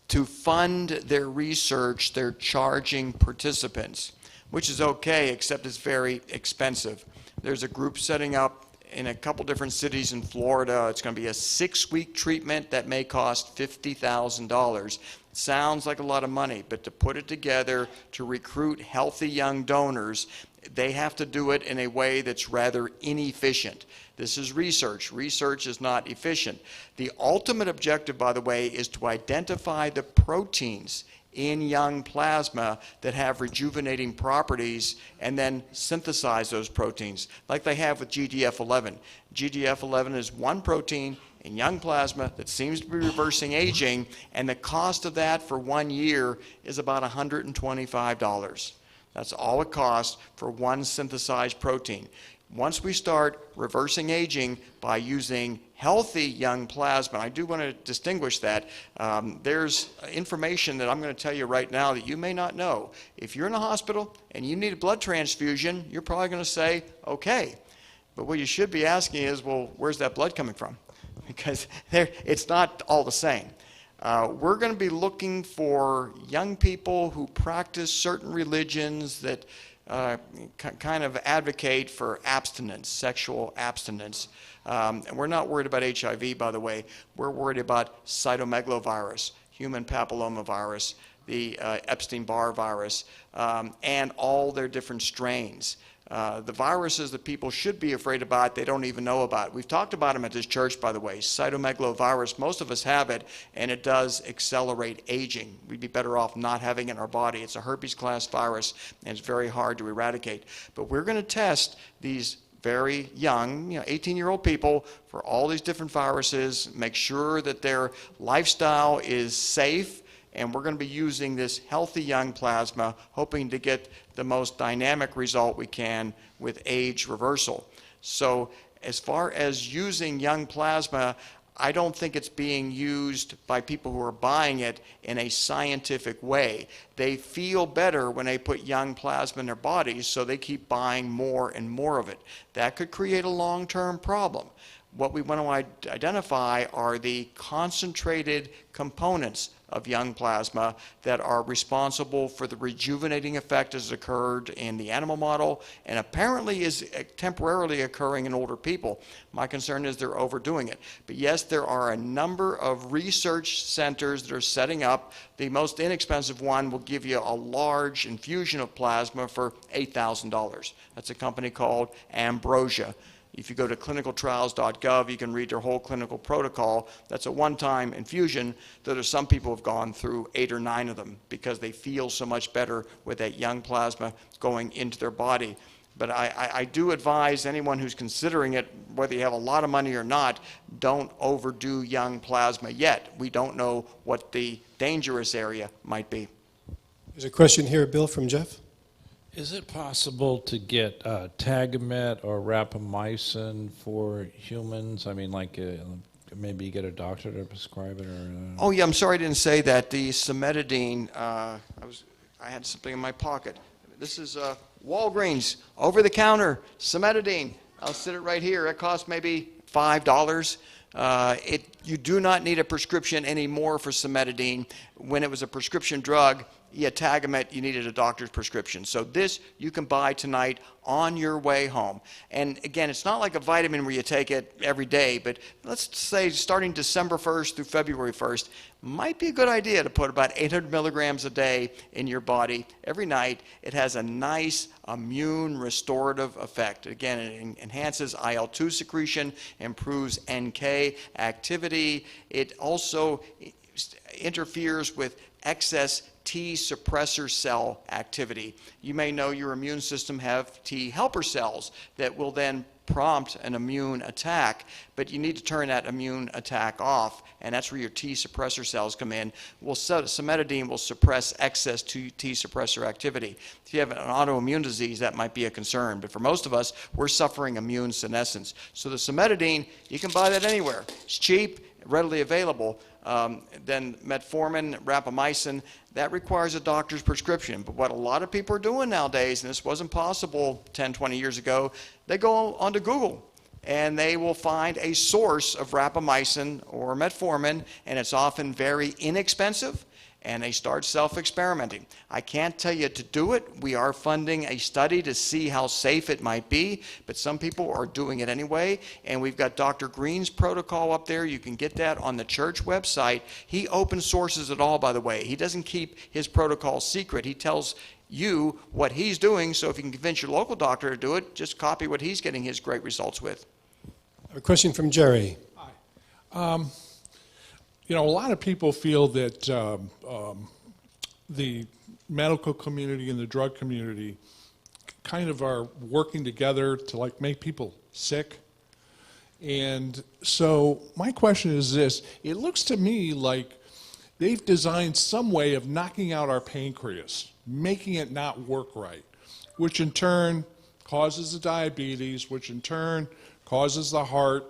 to fund their research, they're charging participants, which is okay, except it's very expensive. There's a group setting up in a couple different cities in Florida. It's going to be a 6-week treatment that may cost $50,000. Sounds like a lot of money, but to put it together, to recruit healthy young donors, they have to do it in a way that's rather inefficient. This is research. Research is not efficient. The ultimate objective, by the way, is to identify the proteins in young plasma that have rejuvenating properties and then synthesize those proteins, like they have with GDF11. GDF11 is one protein in young plasma that seems to be reversing aging, and the cost of that for 1 year is about $125. That's all it costs for one synthesized protein. Once we start reversing aging by using healthy young plasma, I do want to distinguish that. There's information that I'm going to tell you right now that you may not know. If you're in a hospital and you need a blood transfusion, you're probably going to say, okay. But what you should be asking is, well, where's that blood coming from?
because it's not all the same. We're going to be looking for young people who practice certain religions that kind of advocate for abstinence, sexual abstinence. And we're not worried about HIV, by the way. We're worried about cytomegalovirus, human papillomavirus, the Epstein-Barr virus, and all their different strains. The viruses that people should be afraid about, they don't even know about. We've talked about them at this church, by the way. Cytomegalovirus, most of us have it, and it does accelerate aging. We'd be better off not having it in our body. It's a herpes class virus, and it's very hard to eradicate. But we're going to test these very young, 18-year-old people for all these different viruses, make sure that their lifestyle is safe, and we're going to be using this healthy young plasma, hoping to get the most dynamic result we can with age reversal. So as far as using young plasma, I don't think it's being used by people who are buying it in a scientific way. They feel better when they put young plasma in their bodies, so they keep buying more and more of it. That could create a long-term problem. What we want to identify are the concentrated components of young plasma that are responsible for the rejuvenating effect as occurred in the animal model and apparently is temporarily occurring in older people. My concern is they're overdoing it. But yes, there are a number of research centers that are setting up. The most inexpensive one will give you a large infusion of plasma for $8,000. That's a company called Ambrosia. If you go to clinicaltrials.gov, you can read their whole clinical protocol. That's a one-time infusion, though there's some people who have gone through 8 or 9 of them because they feel so much better with that young plasma going into their body. But I do advise anyone who's considering it, whether you have a lot of money or not, don't overdo young plasma yet. We don't know what the dangerous area might be.
There's a question here, Bill, from Jeff.
Is it possible to get Tagamet or rapamycin for humans? I mean, like maybe get a doctor to prescribe it, or?
Oh yeah, I'm sorry I didn't say that. The cimetidine. I had something in my pocket. This is Walgreens over-the-counter cimetidine. I'll sit it right here. It costs maybe $5. You do not need a prescription anymore for cimetidine. When it was a prescription drug, Tagamet, you needed a doctor's prescription. So this you can buy tonight on your way home. And again, it's not like a vitamin where you take it every day, but let's say starting December 1st through February 1st, might be a good idea to put about 800 milligrams a day in your body every night. It has a nice immune restorative effect. Again, it enhances IL-2 secretion, improves NK activity. It also interferes with excess T suppressor cell activity. You may know your immune system have T helper cells that will then prompt an immune attack, but you need to turn that immune attack off, and that's where your T suppressor cells come in. Cimetidine will suppress excess T suppressor activity. If you have an autoimmune disease, that might be a concern, but for most of us, we're suffering immune senescence. So the cimetidine, you can buy that anywhere. It's cheap, readily available. Then metformin, rapamycin, that requires a doctor's prescription. But what a lot of people are doing nowadays, and this wasn't possible 10, 20 years ago, they go onto Google and they will find a source of rapamycin or metformin, and it's often very inexpensive, and they start self-experimenting. I can't tell you to do it. We are funding a study to see how safe it might be, but some people are doing it anyway, and we've got Dr. Green's protocol up there. You can get that on the church website. He open sources it all, by the way. He doesn't keep his protocol secret. He tells you what he's doing, so if you can convince your local doctor to do it, just copy what he's getting his great results with.
A question from Jerry.
Hi. A lot of people feel that the medical community and the drug community kind of are working together to make people sick. And so my question is this: it looks to me like they've designed some way of knocking out our pancreas, making it not work right, which in turn causes the diabetes, which in turn causes the heart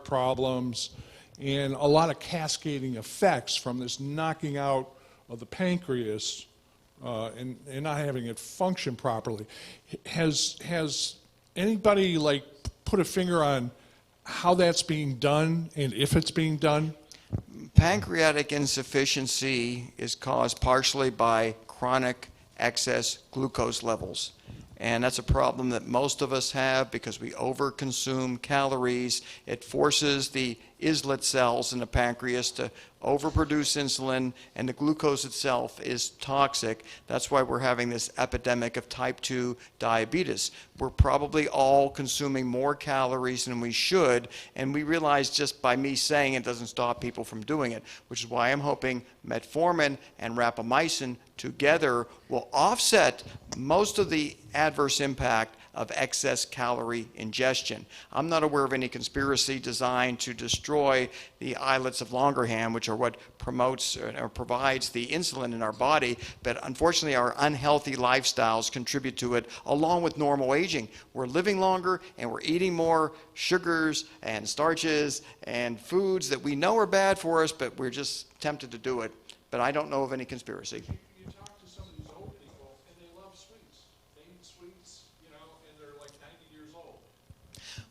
problems, and a lot of cascading effects from this knocking out of the pancreas and not having it function properly. Has anybody put a finger on how that's being done and if it's being done?
Pancreatic insufficiency is caused partially by chronic excess glucose levels. And that's a problem that most of us have because we overconsume calories. It forces the islet cells in the pancreas to overproduce insulin, and the glucose itself is toxic. That's why we're having this epidemic of type 2 diabetes. We're probably all consuming more calories than we should, and we realize just by me saying it doesn't stop people from doing it, which is why I'm hoping metformin and rapamycin together will offset most of the adverse impact of excess calorie ingestion. I'm not aware of any conspiracy designed to destroy the islets of Langerhans, which are what promotes or provides the insulin in our body, but unfortunately our unhealthy lifestyles contribute to it along with normal aging. We're living longer and we're eating more sugars and starches and foods that we know are bad for us, but we're just tempted to do it. But I don't know of any conspiracy.
You talk to some of these old people and they love sweets. They eat sweets, you know, and they're like 90 years old.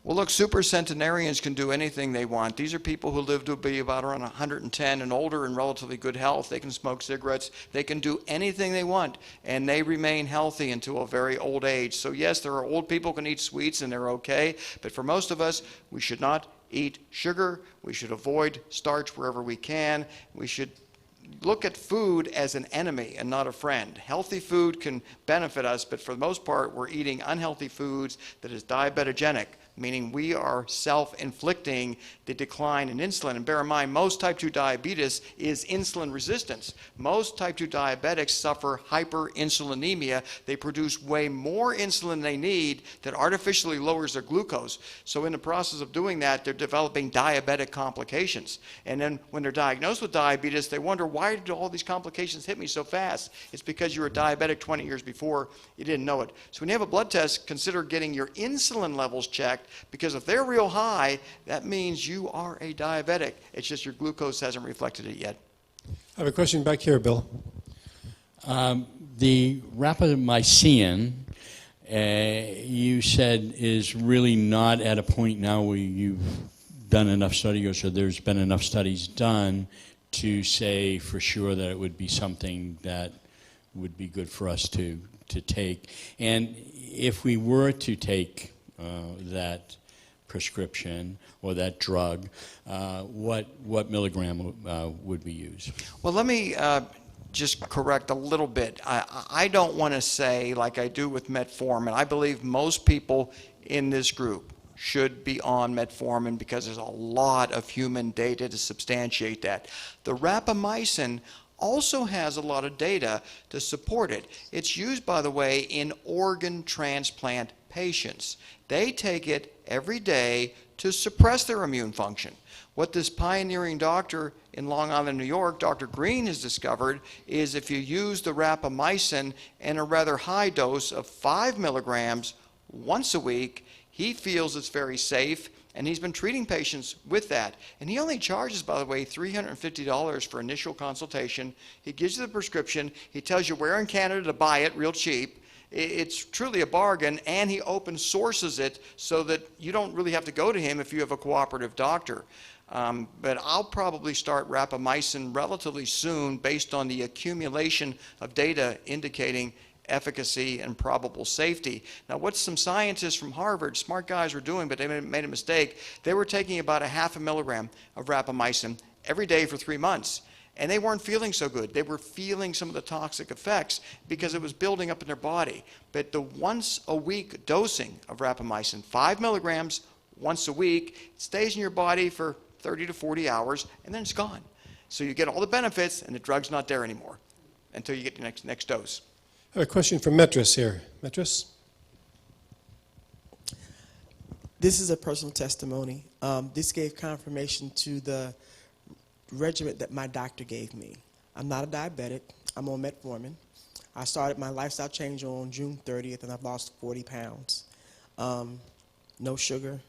Well, look, supercentenarians can do anything they want. These are people who live to be about around 110 and older in relatively good health. They can smoke cigarettes. They can do anything they want, and they remain healthy until a very old age. So yes, there are old people who can eat sweets, and they're okay. But for most of us, we should not eat sugar. We should avoid starch wherever we can. We should look at food as an enemy and not a friend. Healthy food can benefit us, but for the most part, we're eating unhealthy foods that is diabetogenic, meaning we are self-inflicting the decline in insulin. And bear in mind, most type 2 diabetes is insulin resistance. Most type 2 diabetics suffer hyperinsulinemia. They produce way more insulin than they need that artificially lowers their glucose. So in the process of doing that, they're developing diabetic complications. And then when they're diagnosed with diabetes, they wonder, why did all these complications hit me so fast? It's because you were diabetic 20 years before, you didn't know it. So when you have a blood test, consider getting your insulin levels checked, because if they're real high, that means you are a diabetic. It's just your glucose hasn't reflected it yet.
I have a question back here, Bill.
The rapamycin, you said, is really not at a point now where you've done enough studies, or there's been enough studies done to say for sure that it would be something that would be good for us to take. And if we were to take that prescription or that drug, what milligram would we use?
Well, let me just correct a little bit. I don't want to say, like I do with metformin, I believe most people in this group should be on metformin because there's a lot of human data to substantiate that. The rapamycin also has a lot of data to support it. It's used, by the way, in organ transplant patients. They take it every day to suppress their immune function. What this pioneering doctor in Long Island, New York, Dr. Green, has discovered is if you use the rapamycin in a rather high dose of 5 milligrams once a week, he feels it's very safe, and he's been treating patients with that. And he only charges, by the way, $350 for initial consultation. He gives you the prescription. He tells you where in Canada to buy it real cheap. It's truly a bargain, and he open sources it so that you don't really have to go to him if you have a cooperative doctor. But I'll probably start rapamycin relatively soon based on the accumulation of data indicating efficacy and probable safety. Now, what some scientists from Harvard, smart guys, were doing, but they made a mistake, they were taking about a half a milligram of rapamycin every day for 3 months. And they weren't feeling so good. They were feeling some of the toxic effects because it was building up in their body. But the once-a-week dosing of rapamycin, 5 milligrams once a week, it stays in your body for 30 to 40 hours, and then it's gone. So you get all the benefits, and the drug's not there anymore until you get your next dose.
I have a question from Metris here. Metris?
This is a personal testimony. This gave confirmation to the regimen that my doctor gave me. I'm not a diabetic. I'm on metformin. I started my lifestyle change on June 30th, and I've lost 40 pounds. No sugar,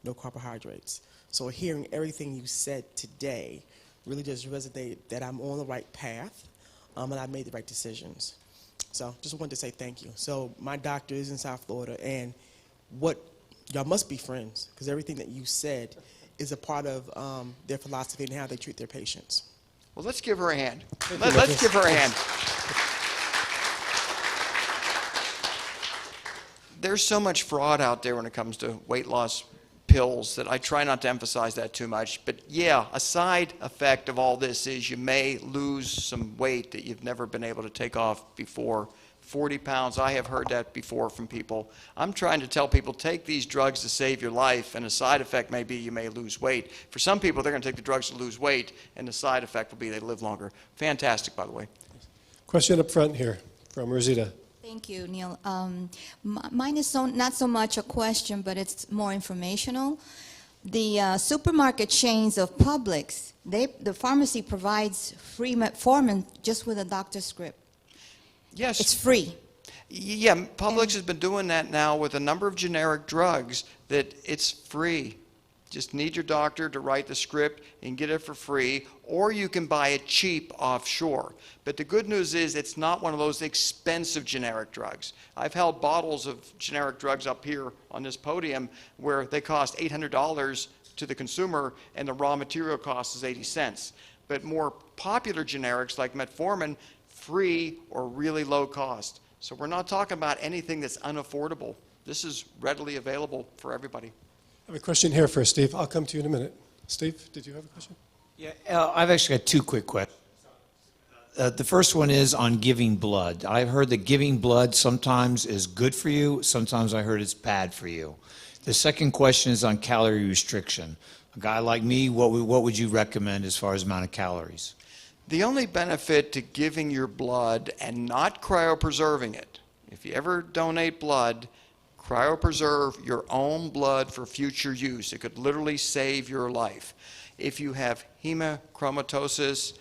no carbohydrates. So hearing everything you said today really just resonated that I'm on the right path, and I made the right decisions. So just wanted to say thank you. So my doctor is in South Florida, and what y'all must be friends, because everything that you said is a part of their philosophy and how they treat their patients.
Well, let's give her a hand. Let's give her a hand. There's so much fraud out there when it comes to weight loss pills that I try not to emphasize that too much. But yeah, a side effect of all this is you may lose some weight that you've never been able to take off before. 40 pounds, I have heard that before from people. I'm trying to tell people, take these drugs to save your life, and a side effect may be you may lose weight. For some people, they're going to take the drugs to lose weight, and the side effect will be they live longer. Fantastic, by the way.
Question up front here from Rosita.
Thank you, Neil. Mine is not so much a question, but it's more informational. The supermarket chains of Publix, the pharmacy provides free metformin just with a doctor's script.
Yes.
It's free.
Yeah, Publix has been doing that now with a number of generic drugs, that it's free. Just need your doctor to write the script and get it for free, or you can buy it cheap offshore. But the good news is it's not one of those expensive generic drugs. I've held bottles of generic drugs up here on this podium where they cost $800 to the consumer and the raw material cost is 80 cents. But more popular generics like metformin, free or really low cost. So we're not talking about anything that's unaffordable. This is readily available for everybody.
I have a question here for Steve. I'll come to you in a minute. Steve, did you have a question?
Yeah, I've actually got two quick questions. The first one is on giving blood. I've heard that giving blood sometimes is good for you, sometimes I heard it's bad for you. The second question is on calorie restriction. A guy like me, what would you recommend as far as amount of calories?
The only benefit to giving your blood and not cryopreserving it, if you ever donate blood, cryopreserve your own blood for future use. It could literally save your life. If you have hemochromatosis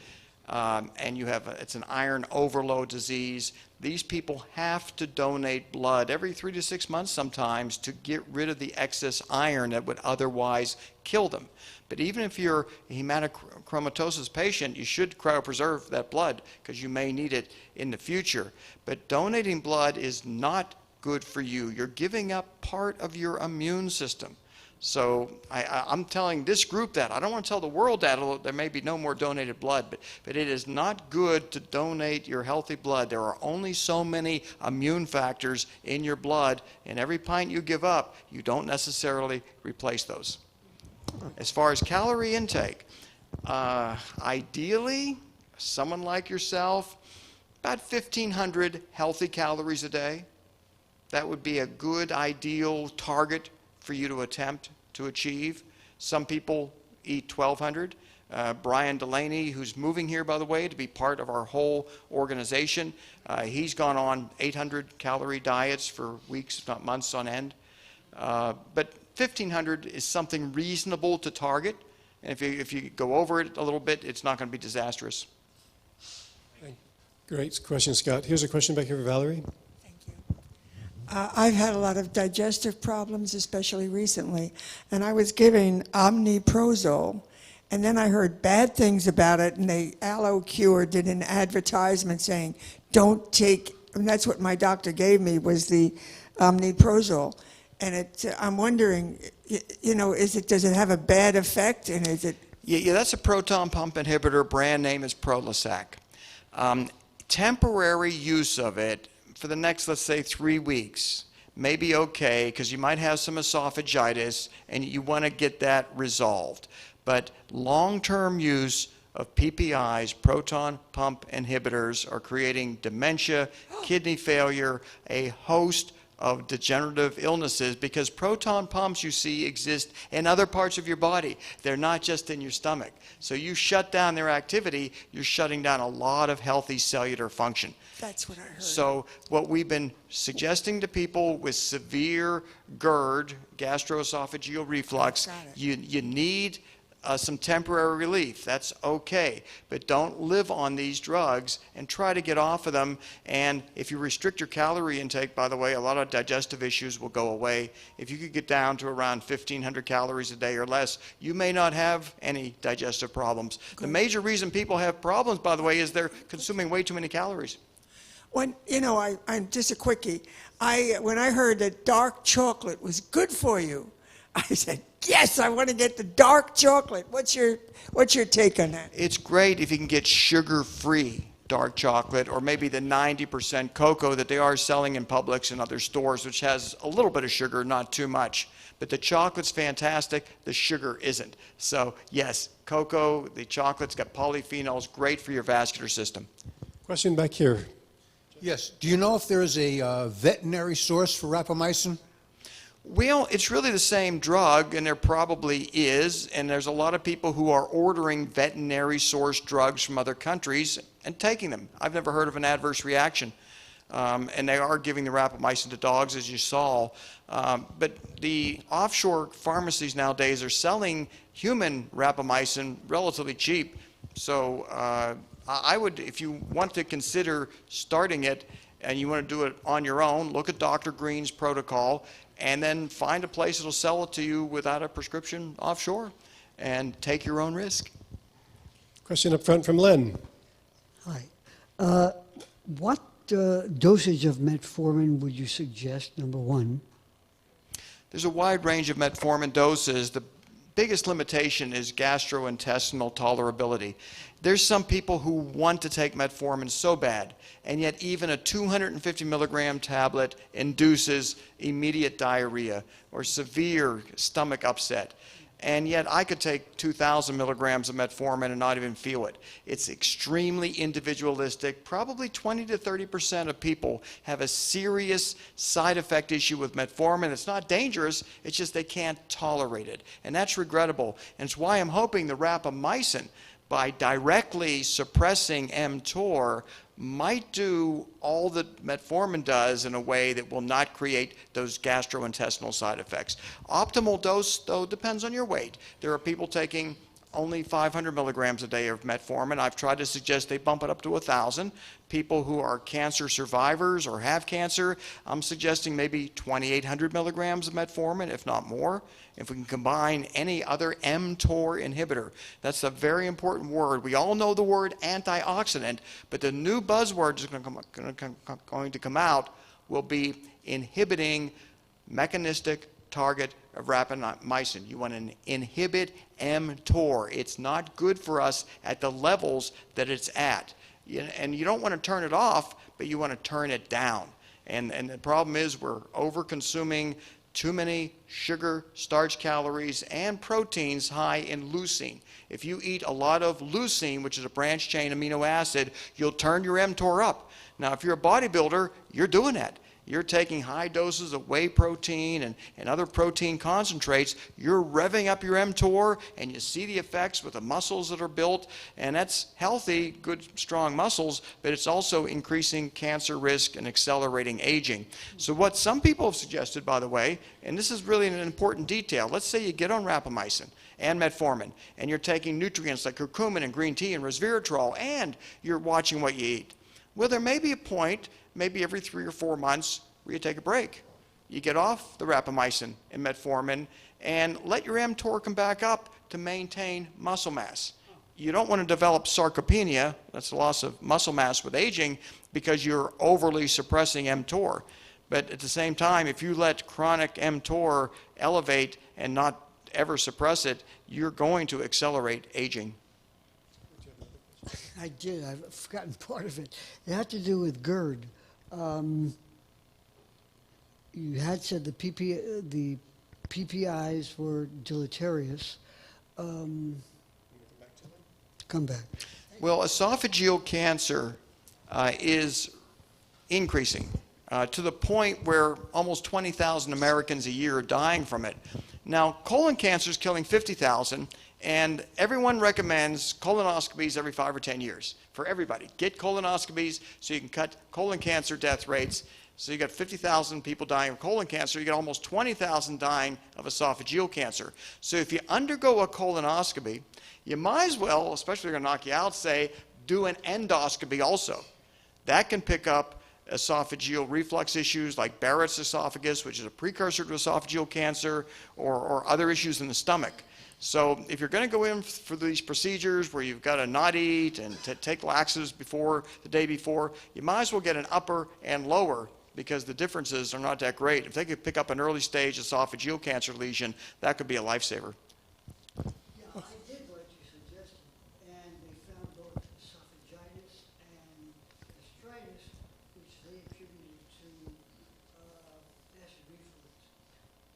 and it's an iron overload disease, these people have to donate blood every 3 to 6 months sometimes to get rid of the excess iron that would otherwise kill them. But even if you're a hemochromatosis patient, you should cryopreserve that blood because you may need it in the future. But donating blood is not good for you. You're giving up part of your immune system. So I'm telling this group that. I don't want to tell the world that, although there may be no more donated blood, but it is not good to donate your healthy blood. There are only so many immune factors in your blood, and every pint you give up, you don't necessarily replace those. As far as calorie intake, ideally, someone like yourself, about 1,500 healthy calories a day. That would be a good ideal target for you to attempt to achieve. Some people eat 1,200. Brian Delaney, who's moving here, by the way, to be part of our whole organization, he's gone on 800 calorie diets for weeks, if not months on end. But 1,500 is something reasonable to target, and if you go over it a little bit, it's not going to be disastrous.
Great question, Scott. Here's a question back here for Valerie.
I've had a lot of digestive problems, especially recently, and I was giving omeprazole, and then I heard bad things about it, and AlloCure did an advertisement saying, don't take, and that's what my doctor gave me, was the omeprazole. And I'm wondering, does it have a bad effect, and is it?
Yeah, that's a proton pump inhibitor. Brand name is Prolisac. Temporary use of it for the next, let's say, 3 weeks may be okay because you might have some esophagitis and you want to get that resolved. But long-term use of PPIs, proton pump inhibitors, are creating dementia, kidney failure, a host of degenerative illnesses, because proton pumps, you see, exist in other parts of your body. They're not just in your stomach. So you shut down their activity, you're shutting down a lot of healthy cellular function.
That's what I heard.
So what we've been suggesting to people with severe GERD, gastroesophageal reflux, you need some temporary relief. That's okay. But don't live on these drugs and try to get off of them. And if you restrict your calorie intake, by the way, a lot of digestive issues will go away. If you could get down to around 1,500 calories a day or less, you may not have any digestive problems. The major reason people have problems, by the way, is they're consuming way too many calories.
When, I'm just a quickie. When I heard that dark chocolate was good for you, I said, yes, I want to get the dark chocolate. What's your take on that?
It's great if you can get sugar-free dark chocolate, or maybe the 90% cocoa that they are selling in Publix and other stores, which has a little bit of sugar, not too much. But the chocolate's fantastic, the sugar isn't. So yes, cocoa, the chocolate's got polyphenols, great for your vascular system.
Question back here.
Yes. Do you know if there is a veterinary source for rapamycin?
Well, it's really the same drug, and there probably is, and there's a lot of people who are ordering veterinary source drugs from other countries and taking them. I've never heard of an adverse reaction. And they are giving the rapamycin to dogs, as you saw. But the offshore pharmacies nowadays are selling human rapamycin relatively cheap. So I would, if you want to consider starting it and you want to do it on your own, look at Dr. Green's protocol and then find a place that'll sell it to you without a prescription offshore and take your own risk.
Question up front from Len.
Hi. What dosage of metformin would you suggest, number one?
There's a wide range of metformin doses. The biggest limitation is gastrointestinal tolerability. There's some people who want to take metformin so bad, and yet even a 250 milligram tablet induces immediate diarrhea or severe stomach upset. And yet I could take 2,000 milligrams of metformin and not even feel it. It's extremely individualistic. Probably 20 to 30% of people have a serious side effect issue with metformin. It's not dangerous, it's just they can't tolerate it. And that's regrettable. And it's why I'm hoping the rapamycin, by directly suppressing mTOR, might do all that metformin does in a way that will not create those gastrointestinal side effects. Optimal dose, though, depends on your weight. There are people taking only 500 milligrams a day of metformin. I've tried to suggest they bump it up to 1,000. People who are cancer survivors or have cancer, I'm suggesting maybe 2,800 milligrams of metformin, if not more. If we can combine any other mTOR inhibitor. That's a very important word. We all know the word antioxidant, but the new buzzword that's going to come out will be inhibiting mechanistic target of rapamycin. You want to inhibit mTOR. It's not good for us at the levels that it's at. And you don't want to turn it off, but you want to turn it down. And the problem is we're over-consuming too many sugar, starch calories, and proteins high in leucine. If you eat a lot of leucine, which is a branched chain amino acid, you'll turn your mTOR up. Now, if you're a bodybuilder, you're doing that. You're taking high doses of whey protein and other protein concentrates. You're revving up your mTOR, and you see the effects with the muscles that are built. And that's healthy, good, strong muscles, but it's also increasing cancer risk and accelerating aging. So what some people have suggested, by the way, and this is really an important detail, let's say you get on rapamycin and metformin, and you're taking nutrients like curcumin and green tea and resveratrol, and you're watching what you eat. Well, there may be a point, maybe every 3 or 4 months, where you take a break. You get off the rapamycin and metformin and let your mTOR come back up to maintain muscle mass. You don't want to develop sarcopenia, that's the loss of muscle mass with aging, because you're overly suppressing mTOR. But at the same time, if you let chronic mTOR elevate and not ever suppress it, you're going to accelerate aging.
I did. I've forgotten part of it. It had to do with GERD. You had said the PPIs were deleterious. Come back.
Well, esophageal cancer is increasing to the point where almost 20,000 Americans a year are dying from it. Now, colon cancer is killing 50,000, and everyone recommends colonoscopies every 5 or 10 years for everybody. Get colonoscopies so you can cut colon cancer death rates. So you got 50,000 people dying of colon cancer, you got almost 20,000 dying of esophageal cancer. So if you undergo a colonoscopy, you might as well, especially if they're going to knock you out, say, do an endoscopy also. That can pick up esophageal reflux issues like Barrett's esophagus, which is a precursor to esophageal cancer, or other issues in the stomach. So if you're going to go in for these procedures where you've got to not eat and take laxatives before the day before, you might as well get an upper and lower, because the differences are not that great. If they could pick up an early stage esophageal cancer lesion, that could be a lifesaver.
Yeah, I did what you suggested, and they found both esophagitis and gastritis, which they attributed to acid reflux.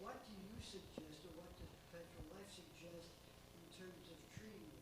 What do you suggest, or what does Perpetual Life suggest in terms of treating that?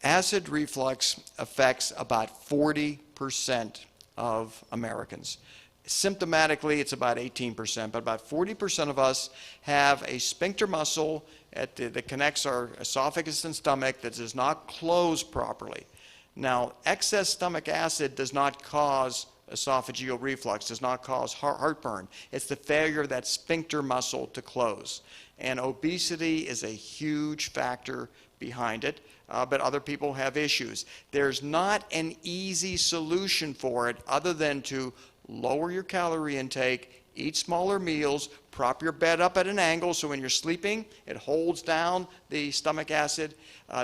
Acid reflux affects about 40% of Americans. Symptomatically, it's about 18%, but about 40% of us have a sphincter muscle that connects our esophagus and stomach that does not close properly. Now, excess stomach acid does not cause esophageal reflux, does not cause heartburn. It's the failure of that sphincter muscle to close. And obesity is a huge factor behind it, but other people have issues. There's not an easy solution for it other than to lower your calorie intake, eat smaller meals, prop your bed up at an angle so when you're sleeping it holds down the stomach acid.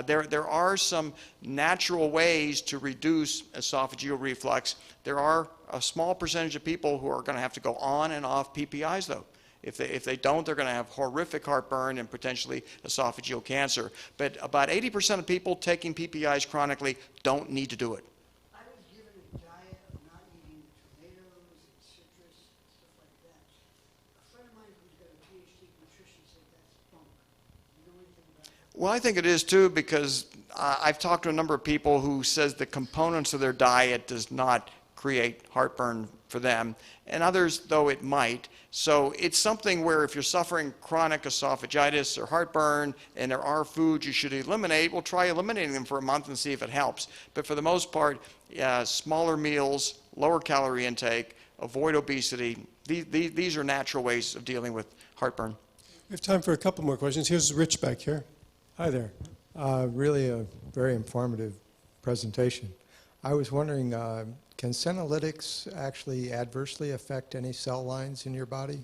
There are some natural ways to reduce esophageal reflux. There are a small percentage of people who are going to have to go on and off PPIs though. If they don't, they're going to have horrific heartburn and potentially esophageal cancer. But about 80% of people taking PPIs chronically don't need to do it.
I was given a diet of not eating tomatoes and citrus and stuff like that. A friend of mine who's got a PhD in nutrition said that's bunk. Do you know anything about that?
Well, I think it is too, because I've talked to a number of people who says the components of their diet does not create heartburn for them, and others, though, it might. So it's something where if you're suffering chronic esophagitis or heartburn and there are foods you should eliminate, well, try eliminating them for a month and see if it helps. But for the most part, smaller meals, lower calorie intake, avoid obesity. These are natural ways of dealing with heartburn.
We have time for a couple more questions. Here's Rich back here. Hi there.
Really a very informative presentation. I was wondering, can senolytics actually adversely affect any cell lines in your body?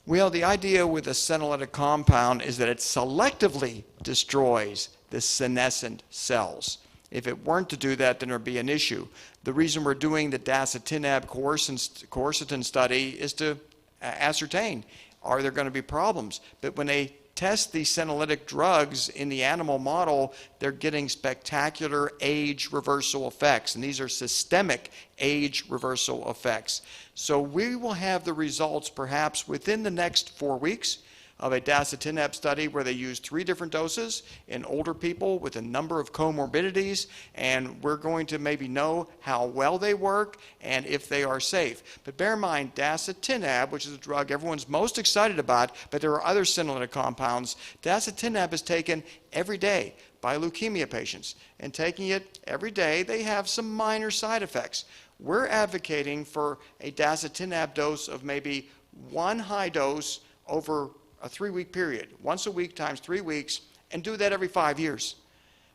Well, the idea with a senolytic compound is that it selectively destroys the senescent cells. If it weren't to do that, then there would be an issue. The reason we're doing the dasatinib quercetin study is to ascertain, are there going to be problems? But when they test these senolytic drugs in the animal model, they're getting spectacular age reversal effects, and these are systemic age reversal effects. So we will have the results perhaps within the next 4 weeks of a dasatinib study where they use 3 different doses in older people with a number of comorbidities, and we're going to maybe know how well they work and if they are safe. But bear in mind, dasatinib, which is a drug everyone's most excited about, but there are other senolytic compounds, dasatinib is taken every day by leukemia patients, and taking it every day, they have some minor side effects. We're advocating for a dasatinib dose of maybe 1 high dose over a 3-week period, once a week times 3 weeks, and do that every 5 years.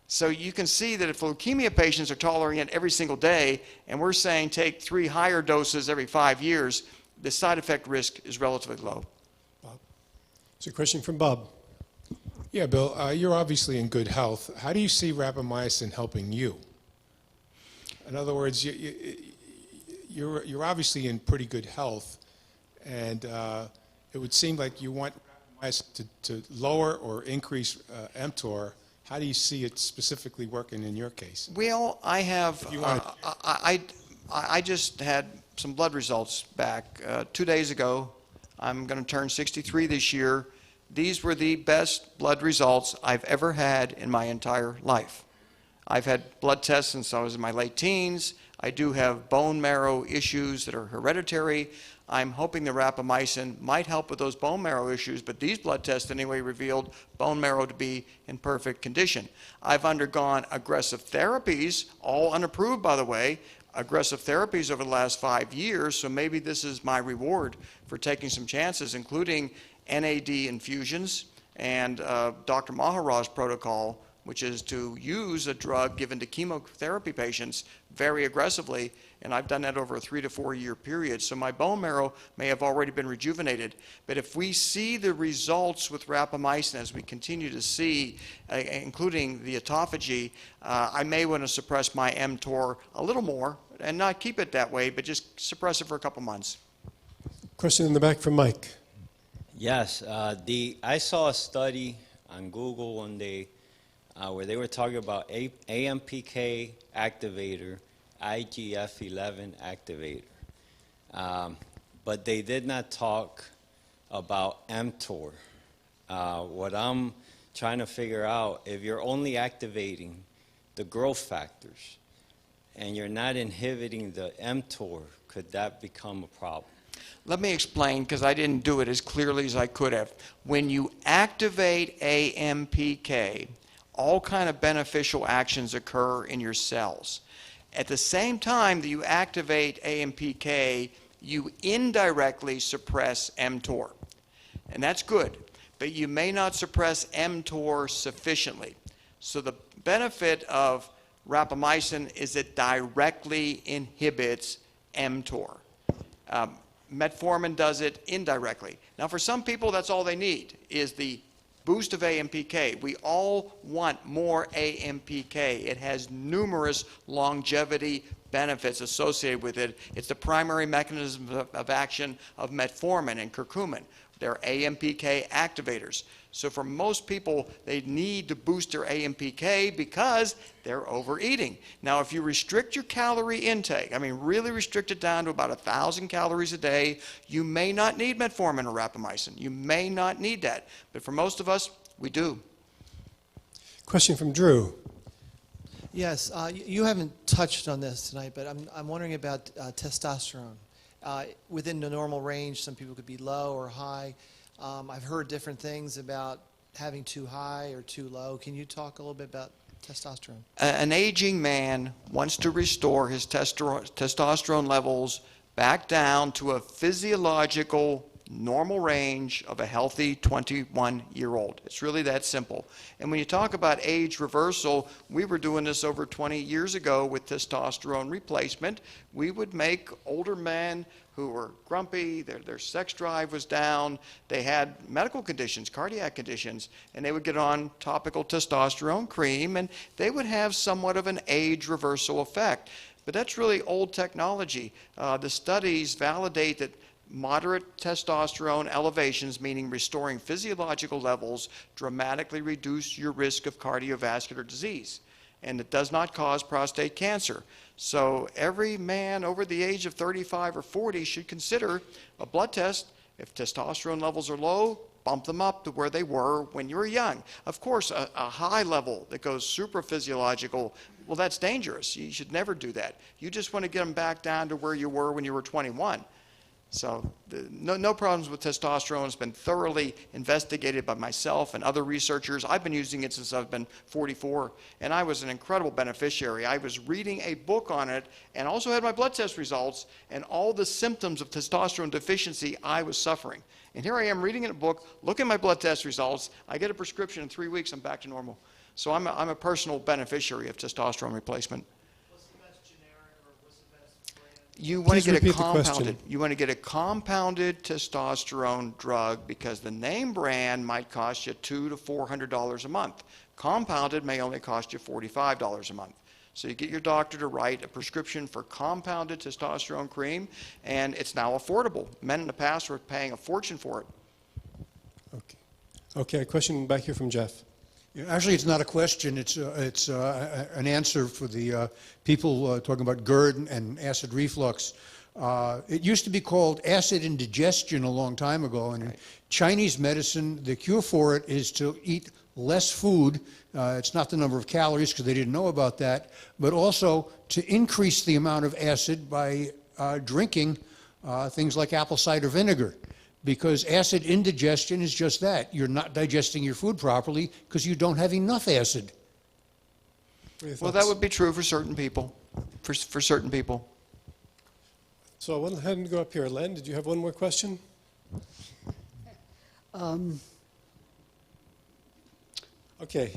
So you can see that if leukemia patients are tolerating it every single day, and we're saying take 3 higher doses every 5 years, the side effect risk is relatively low.
Bob. It's a question from Bob.
Yeah, Bill, you're obviously in good health. How do you see rapamycin helping you? In other words, you're obviously in pretty good health, and it would seem like you want to lower or increase mTOR. How do you see it specifically working in your case?
Well, I have, I just had some blood results back 2 days ago. I'm going to turn 63 this year. These were the best blood results I've ever had in my entire life. I've had blood tests since I was in my late teens. I do have bone marrow issues that are hereditary. I'm hoping the rapamycin might help with those bone marrow issues, but these blood tests anyway revealed bone marrow to be in perfect condition. I've undergone aggressive therapies, all unapproved by the way, aggressive therapies over the last 5 years, so maybe this is my reward for taking some chances, including NAD infusions and Dr. Maharaj's protocol which is to use a drug given to chemotherapy patients very aggressively, and I've done that over a 3 to 4 year period. So my bone marrow may have already been rejuvenated. But if we see the results with rapamycin as we continue to see, including the autophagy, I may want to suppress my mTOR a little more and not keep it that way, but just suppress it for a couple months.
Question in the back from Mike.
Yes, I saw a study on Google one day where they were talking about AMPK activator, IGF-11 activator, but they did not talk about mTOR. What I'm trying to figure out, if you're only activating the growth factors and you're not inhibiting the mTOR, could that become a problem?
Let me explain, because I didn't do it as clearly as I could have. When you activate AMPK, all kind of beneficial actions occur in your cells. At the same time that you activate AMPK, you indirectly suppress mTOR. And that's good, but you may not suppress mTOR sufficiently. So the benefit of rapamycin is it directly inhibits mTOR. Metformin does it indirectly. Now, for some people, that's all they need, is the boost of AMPK. We all want more AMPK. It has numerous longevity benefits associated with it. It's the primary mechanism of action of metformin and curcumin. They're AMPK activators. So for most people, they need to boost their AMPK because they're overeating. Now, if you restrict your calorie intake, I mean really restrict it down to about 1,000 calories a day, you may not need metformin or rapamycin. You may not need that. But for most of us, we do.
Question from Drew.
Yes, you haven't touched on this tonight, but I'm wondering about testosterone. Within the normal range, some people could be low or high. I've heard different things about having too high or too low. Can you talk a little bit about testosterone?
An aging man wants to restore his testosterone levels back down to a physiological normal range of a healthy 21-year-old. It's really that simple. And when you talk about age reversal, we were doing this over 20 years ago with testosterone replacement. We would make older men who were grumpy, their sex drive was down, they had medical conditions, cardiac conditions, and they would get on topical testosterone cream, and they would have somewhat of an age reversal effect. But that's really old technology. The studies validate that moderate testosterone elevations, meaning restoring physiological levels, dramatically reduce your risk of cardiovascular disease. And it does not cause prostate cancer. So every man over the age of 35 or 40 should consider a blood test. If testosterone levels are low, bump them up to where they were when you were young. Of course, a high level that goes super physiological, well, that's dangerous. You should never do that. You just want to get them back down to where you were when you were 21. So no problems with testosterone. It's been thoroughly investigated by myself and other researchers. I've been using it since I've been 44, and I was an incredible beneficiary. I was reading a book on it and also had my blood test results and all the symptoms of testosterone deficiency I was suffering. And here I am reading in a book, looking at my blood test results. I get a prescription in 3 weeks, I'm back to normal. So I'm a personal beneficiary of testosterone replacement. You want to get a compounded. You want to get a compounded testosterone drug because the name brand might cost you $200 to $400 a month. Compounded may only cost you $45 a month. So you get your doctor to write a prescription for compounded testosterone cream, and it's now affordable. Men in the past were paying a fortune for it.
Okay, a question back here from Jeff.
Yeah, actually, it's not a question. It's an answer for the people talking about GERD and acid reflux. It used to be called acid indigestion a long time ago, and in Chinese medicine, the cure for it is to eat less food. It's not the number of calories, because they didn't know about that, but also to increase the amount of acid by drinking things like apple cider vinegar. Because acid indigestion is just that. You're not digesting your food properly because you don't have enough acid.
Well, that would be true for certain people. For certain people.
So I went ahead and go up here. Len, did you have one more question? Okay.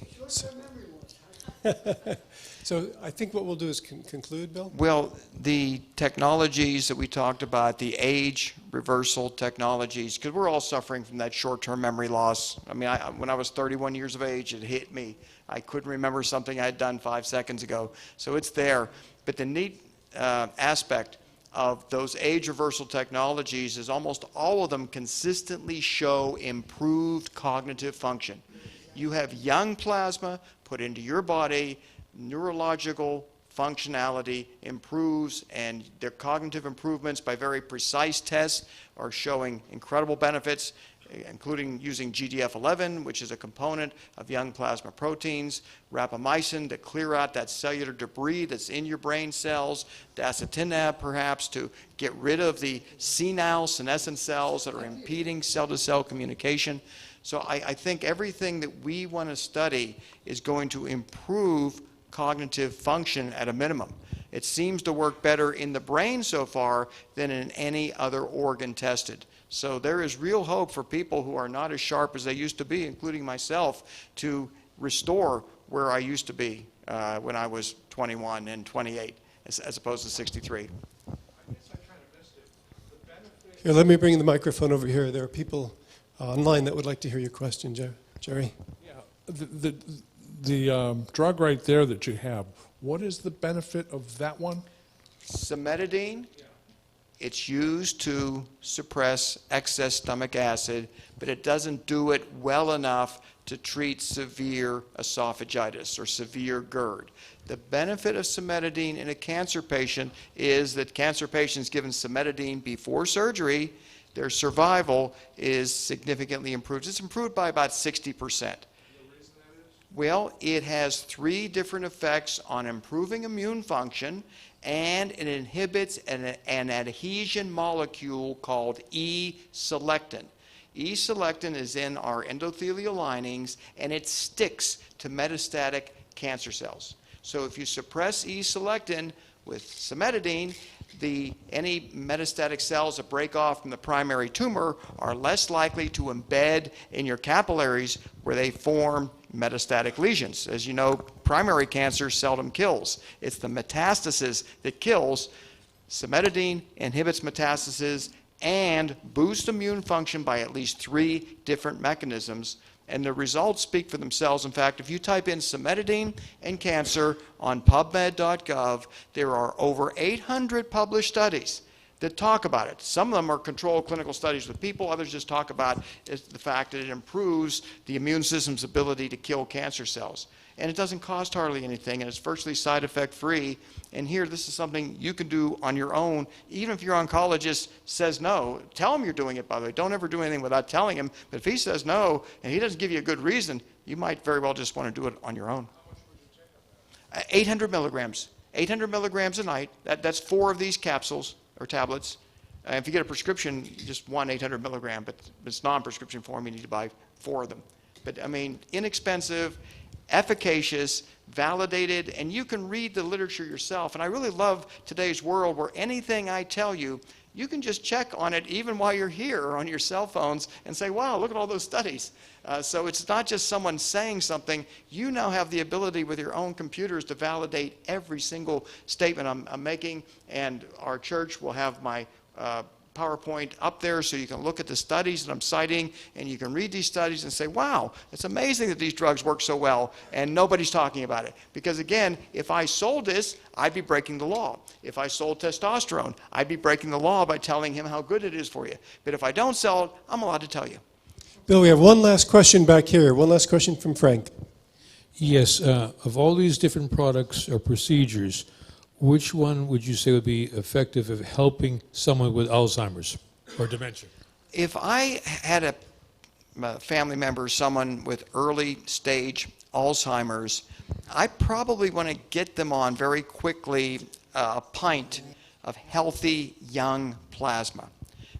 So I think what we'll do is conclude, Bill.
Well, the technologies that we talked about, the age reversal technologies, because we're all suffering from that short-term memory loss. I mean, when I was 31 years of age, it hit me. I couldn't remember something I had done 5 seconds ago. So it's there. But the neat aspect of those age reversal technologies is almost all of them consistently show improved cognitive function. You have young plasma put into your body, neurological functionality improves, and their cognitive improvements by very precise tests are showing incredible benefits, including using GDF11, which is a component of young plasma proteins, rapamycin to clear out that cellular debris that's in your brain cells, dasatinib perhaps to get rid of the senile senescent cells that are impeding cell-to-cell communication. So I think everything that we want to study is going to improve cognitive function at a minimum. It seems to work better in the brain so far than in any other organ tested. So there is real hope for people who are not as sharp as they used to be, including myself, to restore where I used to be when I was 21 and 28, as opposed to 63.
Here, let me bring the microphone over here. There are people online that would like to hear your question, Jerry.
Yeah, the drug right there that you have, what is the benefit of that one?
Cimetidine, it's used to suppress excess stomach acid, but it doesn't do it well enough to treat severe esophagitis or severe GERD. The benefit of cimetidine in a cancer patient is that cancer patients given cimetidine before surgery, their survival is significantly improved. It's improved by about 60%. Well, it has 3 different effects on improving immune function, and it inhibits an adhesion molecule called E-selectin. E-selectin is in our endothelial linings, and it sticks to metastatic cancer cells. So if you suppress E-selectin with cimetidine, any metastatic cells that break off from the primary tumor are less likely to embed in your capillaries where they form metastatic lesions. As you know, primary cancer seldom kills. It's the metastasis that kills. Cimetidine inhibits metastasis and boosts immune function by at least 3 different mechanisms. And the results speak for themselves. In fact, if you type in cimetidine and cancer on PubMed.gov, there are over 800 published studies that talk about it. Some of them are controlled clinical studies with people. Others just talk about the fact that it improves the immune system's ability to kill cancer cells. And it doesn't cost hardly anything, and it's virtually side effect free. And here, this is something you can do on your own, even if your oncologist says no. Tell him you're doing it, by the way. Don't ever do anything without telling him. But if he says no, and he doesn't give you a good reason, you might very well just want to do it on your own. 800 milligrams. 800 milligrams a night. That's 4 of these capsules or tablets. If you get a prescription, just 1 800 milligram, but it's non-prescription form, you need to buy 4 of them. But I mean, inexpensive, efficacious, validated, and you can read the literature yourself. And I really love today's world where anything I tell you, you can just check on it even while you're here on your cell phones and say, wow, look at all those studies. So it's not just someone saying something. You now have the ability with your own computers to validate every single statement I'm making, and our church will have my PowerPoint up there so you can look at the studies that I'm citing, and you can read these studies and say, wow, it's amazing that these drugs work so well, and nobody's talking about it. Because again, if I sold this, I'd be breaking the law. If I sold testosterone, I'd be breaking the law by telling him how good it is for you. But if I don't sell it, I'm allowed to tell you.
Bill, we have one last question back here. One last question from Frank.
Yes, of all these different products or procedures, which one would you say would be effective at helping someone with Alzheimer's or dementia?
If I had a family member, someone with early stage Alzheimer's, I probably want to get them on very quickly a pint of healthy young plasma.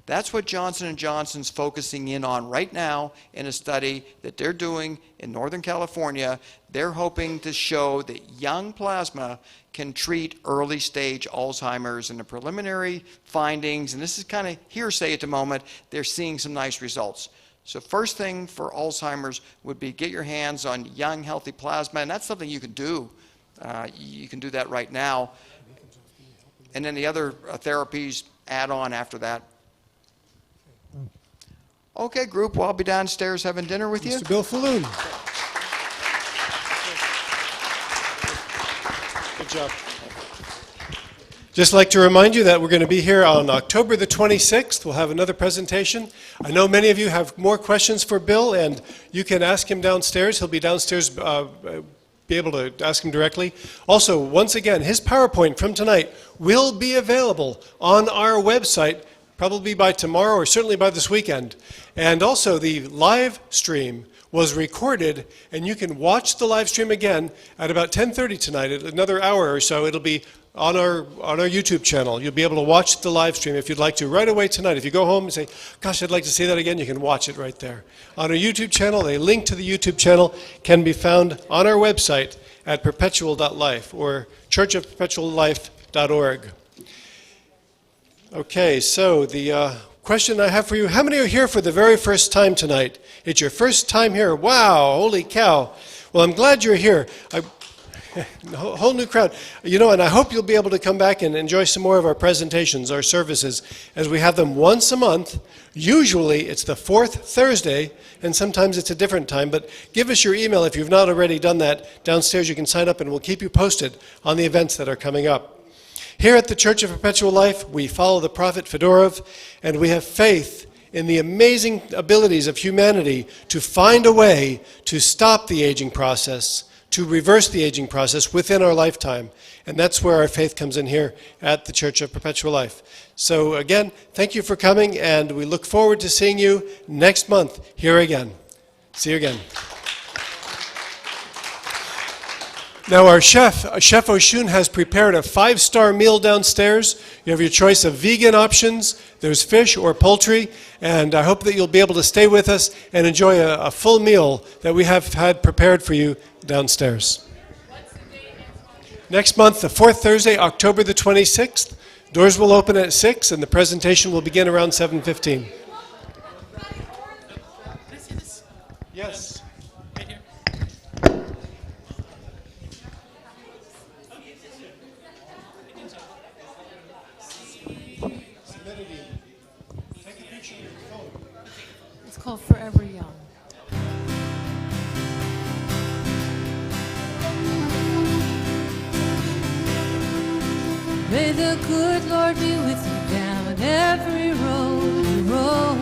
That's what Johnson & Johnson's focusing in on right now in a study that they're doing in Northern California. They're hoping to show that young plasma can treat early stage Alzheimer's. And the preliminary findings, and this is kind of hearsay at the moment, they're seeing some nice results. So first thing for Alzheimer's would be get your hands on young, healthy plasma, and that's something you can do. You can do that right now. And then the other therapies add on after that. Okay, group, well, I'll be downstairs having dinner with you.
Mr. Bill Faloon. Good job. Just like to remind you that we're going to be here on October the 26th. We'll have another presentation. I know many of you have more questions for Bill, and you can ask him downstairs. He'll be downstairs, be able to ask him directly. Also, once again, his PowerPoint from tonight will be available on our website, probably by tomorrow or certainly by this weekend. And also, the live stream was recorded, and you can watch the live stream again at about 10:30 tonight. In another hour or so, it'll be on our YouTube channel. You'll be able to watch the live stream if you'd like to right away tonight. If you go home and say, gosh, I'd like to see that again, you can watch it right there. On our YouTube channel, a link to the YouTube channel can be found on our website at perpetual.life or churchofperpetuallife.org. Okay, so the question I have for you, how many are here for the very first time tonight? It's your first time here. Wow, holy cow. Well, I'm glad you're here. A whole new crowd. You know, and I hope you'll be able to come back and enjoy some more of our presentations, our services, as we have them once a month. Usually it's the fourth Thursday, and sometimes it's a different time, but give us your email if you've not already done that. Downstairs you can sign up and we'll keep you posted on the events that are coming up. Here at the Church of Perpetual Life, we follow the Prophet Fedorov, and we have faith in the amazing abilities of humanity to find a way to stop the aging process, to reverse the aging process within our lifetime. And that's where our faith comes in here at the Church of Perpetual Life. So again, thank you for coming, and we look forward to seeing you next month here again. See you again. Now our chef Oshun, has prepared a 5-star meal downstairs. You have your choice of vegan options. There's fish or poultry, and I hope that you'll be able to stay with us and enjoy a full meal that we have had prepared for you downstairs.
What's the date
Next month, the fourth Thursday, October the 26th. Doors will open at 6, and the presentation will begin around 7:15. Yes.
It's called Forever Young. May the good Lord be with you down every road you roam.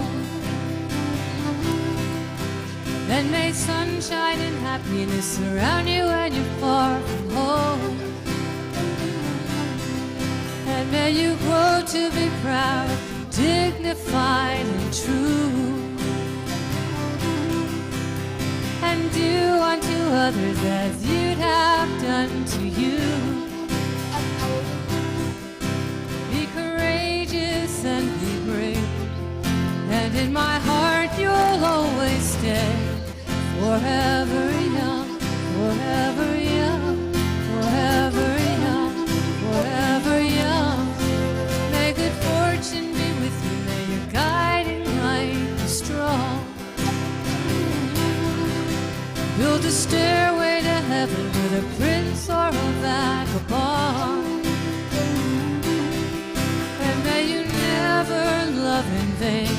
And may sunshine and happiness surround you when you're far from home. And may you grow to be proud, dignified and true, and do unto others as you'd have done to you. Be courageous and be brave, and in my heart you'll always stay. Forever young, forever young, forever young, forever young. May good fortune be with you, may your guiding light be strong. Build a stairway to heaven with a prince or a vagabond. And may you never love in vain,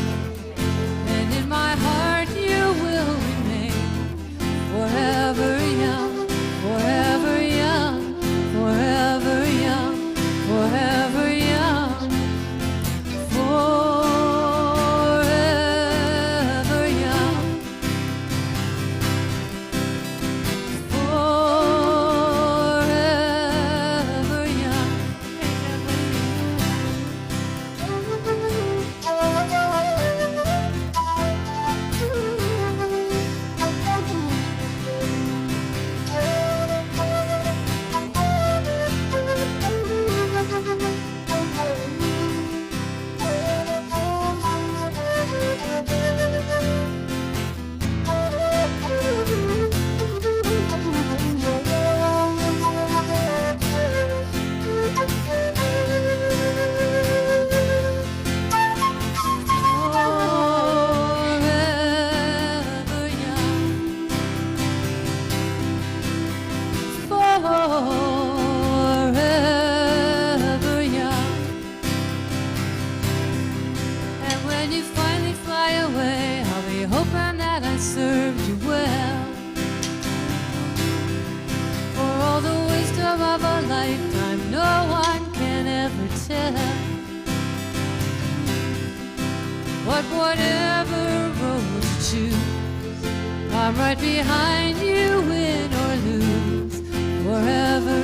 and in my heart you will remain. Forever young, forever young, forever young, forever young, forever young, forever when you finally fly away, I'll be hoping that I served you well. For all the wisdom of a lifetime, no one can ever tell. But whatever road you choose, I'm right behind you, win or lose, wherever